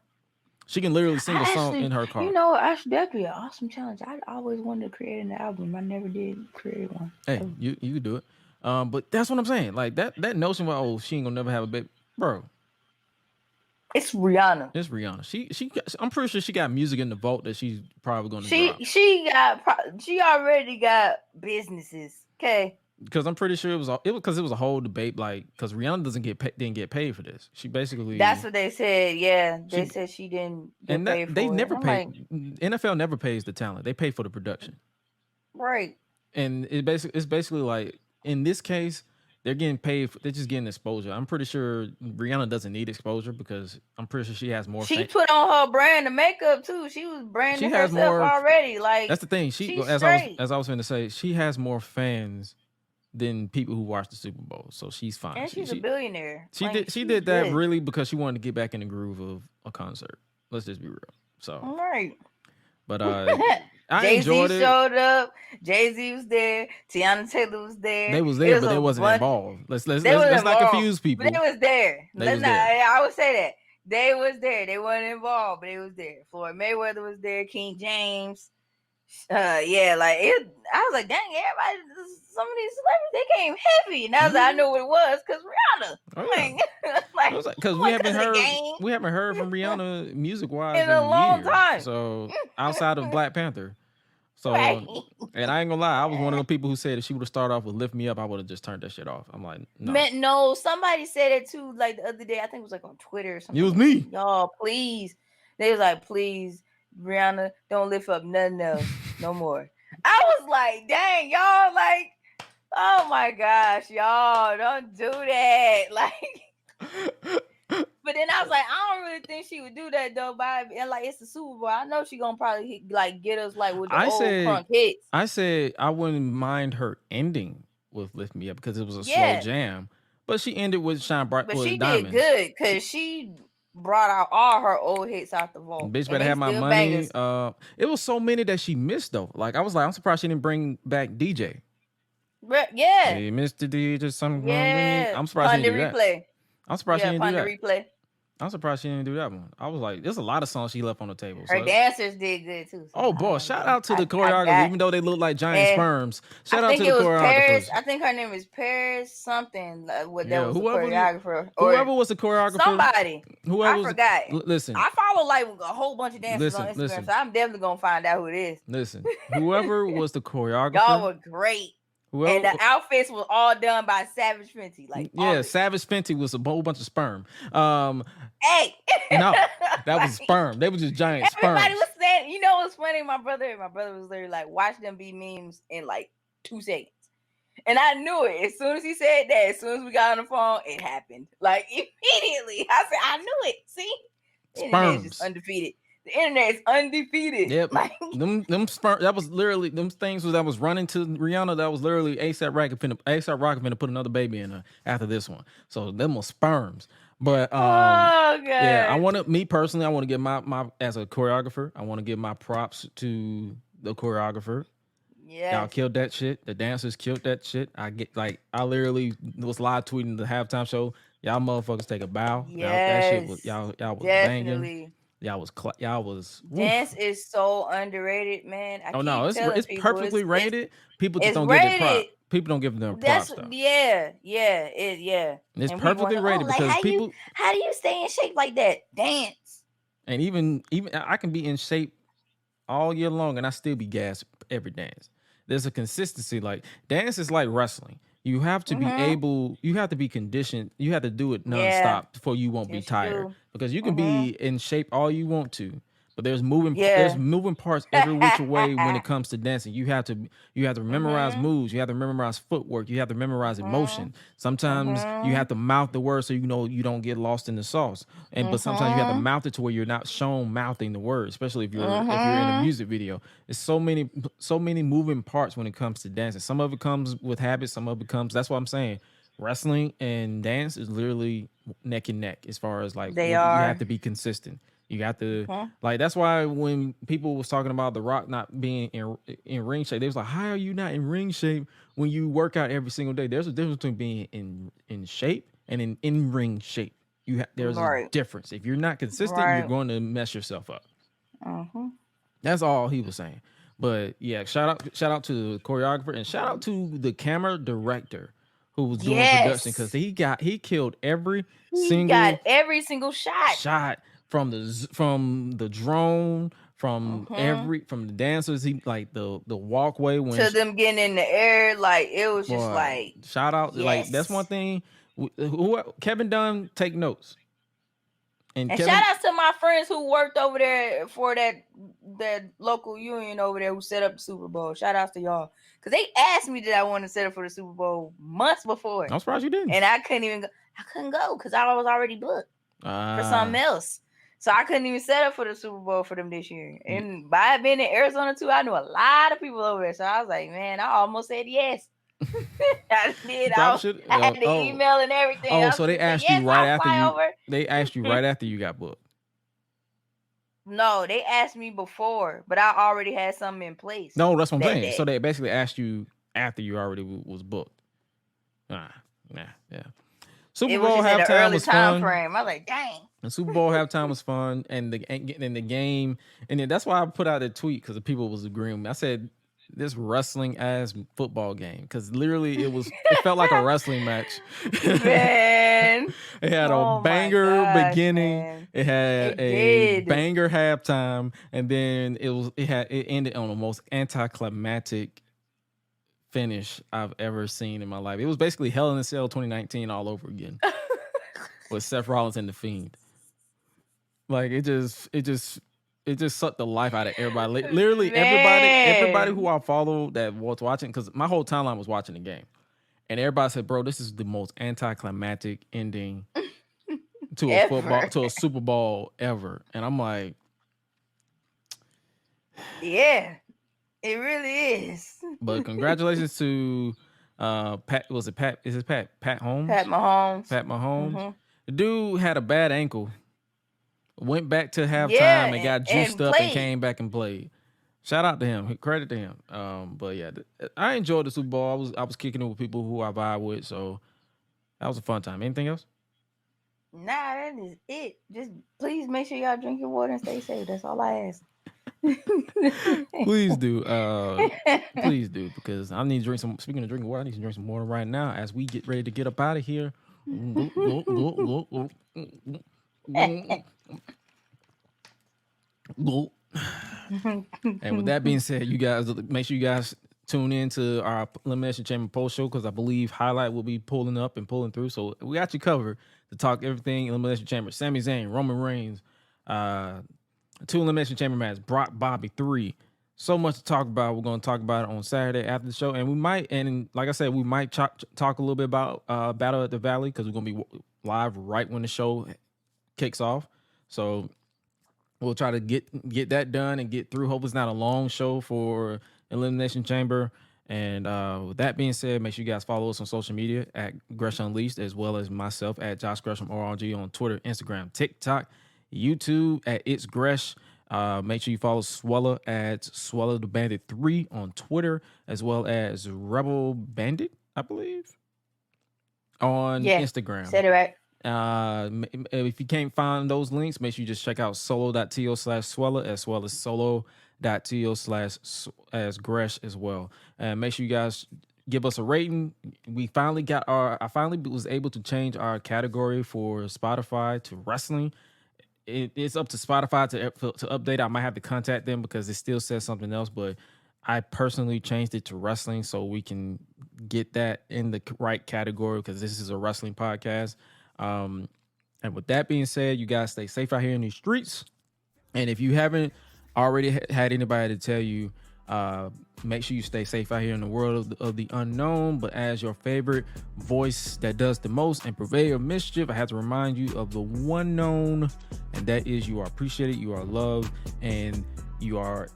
She can literally sing a song in her car. You know, actually, that'd be an awesome challenge. I always wanted to create an album. I never did create one. Hey, you could do it. But that's what I'm saying. Like that notion about, oh, she ain't gonna never have a baby, bro. It's Rihanna. It's Rihanna. I'm pretty sure she got music in the vault that she's probably gonna drop. She already got businesses. Okay. Because I'm pretty sure it was a whole debate, like, because Rihanna didn't get paid for this. She basically, that's what they said. Yeah, they said she didn't get paid for they it. never pay. NFL never pays the talent. They pay for the production. Right. And it's basically like, in this case, they're getting paid. They're just getting exposure. I'm pretty sure Rihanna doesn't need exposure because I'm pretty sure she has more. She put on her brand of makeup too. She was branding herself already. Like, that's the thing. As I was going to say, she has more fans than people who watch the Super Bowl, so she's fine. And she's a billionaire. She did that really because she wanted to get back in the groove of a concert. Let's just be real. So right. But I enjoyed it. Jay-Z showed up. Jay-Z was there. Tiana Taylor was there. They was there, but they wasn't involved. Let's not confuse people. But they was there. I would say that. They was there. They weren't involved, but they was there. Floyd Mayweather was there. King James. Yeah, like I was like, dang, everybody, some of these celebrities, they came heavy. And I knew what it was because Rihanna. Oh, yeah. Because we haven't heard from Rihanna music wise in a long time. So outside of Black Panther. So and I ain't gonna lie, I was one of the people who said if she would have started off with Lift Me Up, I would have just turned that shit off. I'm like, no. Man, no, somebody said it too, like the other day. I think it was like on Twitter or something. It was me. Y'all, please. They was like, please, Rihanna, don't lift up nothing else no more. I was like, dang, y'all, like, oh my gosh, y'all, don't do that. Like, but then I was like, I don't really think she would do that though. And like, it's the Super Bowl. I know she gonna probably like get us like with the old crunk hits. I said I wouldn't mind her ending with Lift Me Up because it was a slow jam, but she ended with Shine Bright. But she Diamonds. did good because she brought out all her old hits out the vault. Bitch better have my money. It was so many that she missed though. Like I was like, I'm surprised she didn't bring back DJ. Yeah. Hey, Mr. DJ, something. Yeah. I'm surprised she didn't do that. I'm surprised she didn't do that. Replay. I'm surprised she didn't do that one. I was like, there's a lot of songs she left on the table. Her dancers did good too. Oh boy, shout out to the choreographers, even though they look like giant sperms. Shout out to the choreographers. I think her name is Paris something. That was the whoever choreographer. Whoever was the choreographer. Somebody. Whoever I forgot. Listen. I follow like a whole bunch of dancers on Instagram, so I'm definitely gonna find out who it is. Listen, whoever was the choreographer. Y'all were great. And the outfits was all done by Savage Fenty. Like, Savage Fenty was a whole bunch of sperm. Hey, no, that was sperm. They were just giant sperm. Everybody was saying, you know what's funny? My brother was literally like, watch them be memes in like 2 seconds. And I knew it. As soon as he said that, as soon as we got on the phone, it happened. Like immediately. I said, I knew it. See? Sperms. Just undefeated. The internet is undefeated. Yep. Like, them sperm. That was literally them things that was running to Rihanna. That was literally ASAP Rocky finna put another baby in her after this one. So them were sperms. But yeah, I want to. Me personally, I want to give my as a choreographer. I want to give my props to the choreographer. Yeah, y'all killed that shit. The dancers killed that shit. I literally was live tweeting the halftime show. Y'all motherfuckers take a bow. Yes, that shit was y'all was definitely. Banging. Y'all was dance is so underrated, man. It's perfectly rated. People just don't give it props. People don't give them props though. Yeah. It's And perfectly rated because people. How do you stay in shape like that? Dance. And even I can be in shape all year long and I still be gassed every dance. There's a consistency. Like dance is like wrestling. You have to be able, you have to be conditioned. You have to do it nonstop before you won't be tired. Because you can be in shape all you want to, but there's moving parts every which way when it comes to dancing. You have to memorize moves. You have to memorize footwork. You have to memorize emotion. Sometimes you have to mouth the words so you know you don't get lost in the sauce. But sometimes you have to mouth it to where you're not shown mouthing the words, especially if you're in a music video. There's so many moving parts when it comes to dancing. Some of it comes with habit. Some of it comes. That's what I'm saying. Wrestling and dance is literally neck and neck as far as like you have to be consistent. You got to like that's why when people was talking about The Rock not being in ring shape, they was like, "How are you not in ring shape when you work out every single day?" There's a difference between being in shape and in ring shape. There's a difference. If you're not consistent, you're going to mess yourself up. That's all he was saying. But yeah, shout out to the choreographer and shout out to the camera director who was doing production because he killed every single shot. From the drone, from the dancers, he like the walkway when to them getting in the air, like it was just like shout out, like that's one thing. Who Kevin Dunn take notes, and shout out to my friends who worked over there for that local union over there who set up the Super Bowl. Shout out to y'all because they asked me that I wanted to set up for the Super Bowl months before. I'm surprised you didn't, and I couldn't go because I was already booked for something else. So I couldn't even set up for the Super Bowl for them this year. And by being in Arizona too, I knew a lot of people over there. So I was like, man, I almost said yes. I did. I had the email and everything. Oh, so they asked you right after they asked you right after you got booked. No, they asked me before, but I already had something in place. No, that's what I'm saying. So they basically asked you after you already was booked. Yeah. Super Bowl halftime was fun. Frame. I was like, dang. The Super Bowl halftime was fun, and getting in the game, and then that's why I put out a tweet because the people was agreeing with me. I said this wrestling ass football game because literally it felt like a wrestling match. Man, it had a banger beginning. Man. It had a banger halftime, and then it ended on the most anticlimactic finish I've ever seen in my life. It was basically Hell in a Cell 2019 all over again with Seth Rollins and The Fiend. Like it just sucked the life out of everybody. Literally everybody who I followed that was watching, because my whole timeline was watching the game, and everybody said, "Bro, this is the most anticlimactic ending to a Super Bowl ever." And I'm like, yeah, it really is. But congratulations to Pat. Was it Pat? Is it Pat? Pat Mahomes. Pat Mahomes. Mm-hmm. The dude had a bad ankle. Went back to halftime and got juiced up and came back and played. Shout out to him. Credit to him. But yeah, I enjoyed the Super Bowl. I was kicking it with people who I vibe with, so that was a fun time. Anything else? Nah, that is it. Just please make sure y'all drink your water and stay safe. That's all I ask. Please do. Please do, because I need to drink some. Speaking of drinking water, I need to drink some water right now as we get ready to get up out of here. And with that being said, you guys make sure you guys tune in to our Elimination Chamber post show, because I believe Highlight will be pulling up and pulling through. So we got you covered to talk everything Elimination Chamber. Sami Zayn, Roman Reigns, 2 Elimination Chamber matches, Brock, Bobby 3. So much to talk about. We're going to talk about it on Saturday after the show, and we might, and like I said, we might talk a little bit about Battle at the Valley, because we're going to be live right when the show kicks off. So we'll try to get that done and get through. Hope it's not a long show for Elimination Chamber. And with that being said, make sure you guys follow us on social media at Gresh Unleashed, as well as myself at Josh Gresham RRG on Twitter, Instagram, TikTok, YouTube at It's Gresh. Make sure you follow Suela at Suela the Bandit 3 on Twitter, as well as Rebel Bandit, I believe, on Instagram. Said it right. If you can't find those links, make sure you just check out solo.to/Suela, as well as solo.to/as Gresh as well. And make sure you guys give us a rating. I finally was able to change our category for Spotify to wrestling. It's up to Spotify to update. I might have to contact them because it still says something else, but I personally changed it to wrestling so we can get that in the right category because this is a wrestling podcast. And with that being said, you guys stay safe out here in these streets. And if you haven't already had anybody to tell you, make sure you stay safe out here in the world of the unknown. But as your favorite voice that does the most and purveyor of mischief, I have to remind you of the one known, and that is you are appreciated, you are loved, and you are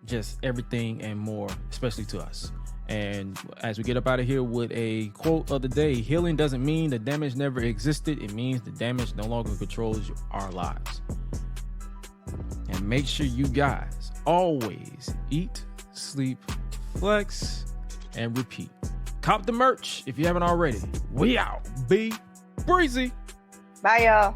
just everything and more, especially to us. And as we get up out of here with a quote of the day, healing doesn't mean the damage never existed. It means the damage no longer controls our lives. And make sure you guys always eat, sleep, flex, and repeat. Cop the merch if you haven't already. We out. Be breezy. Bye, y'all.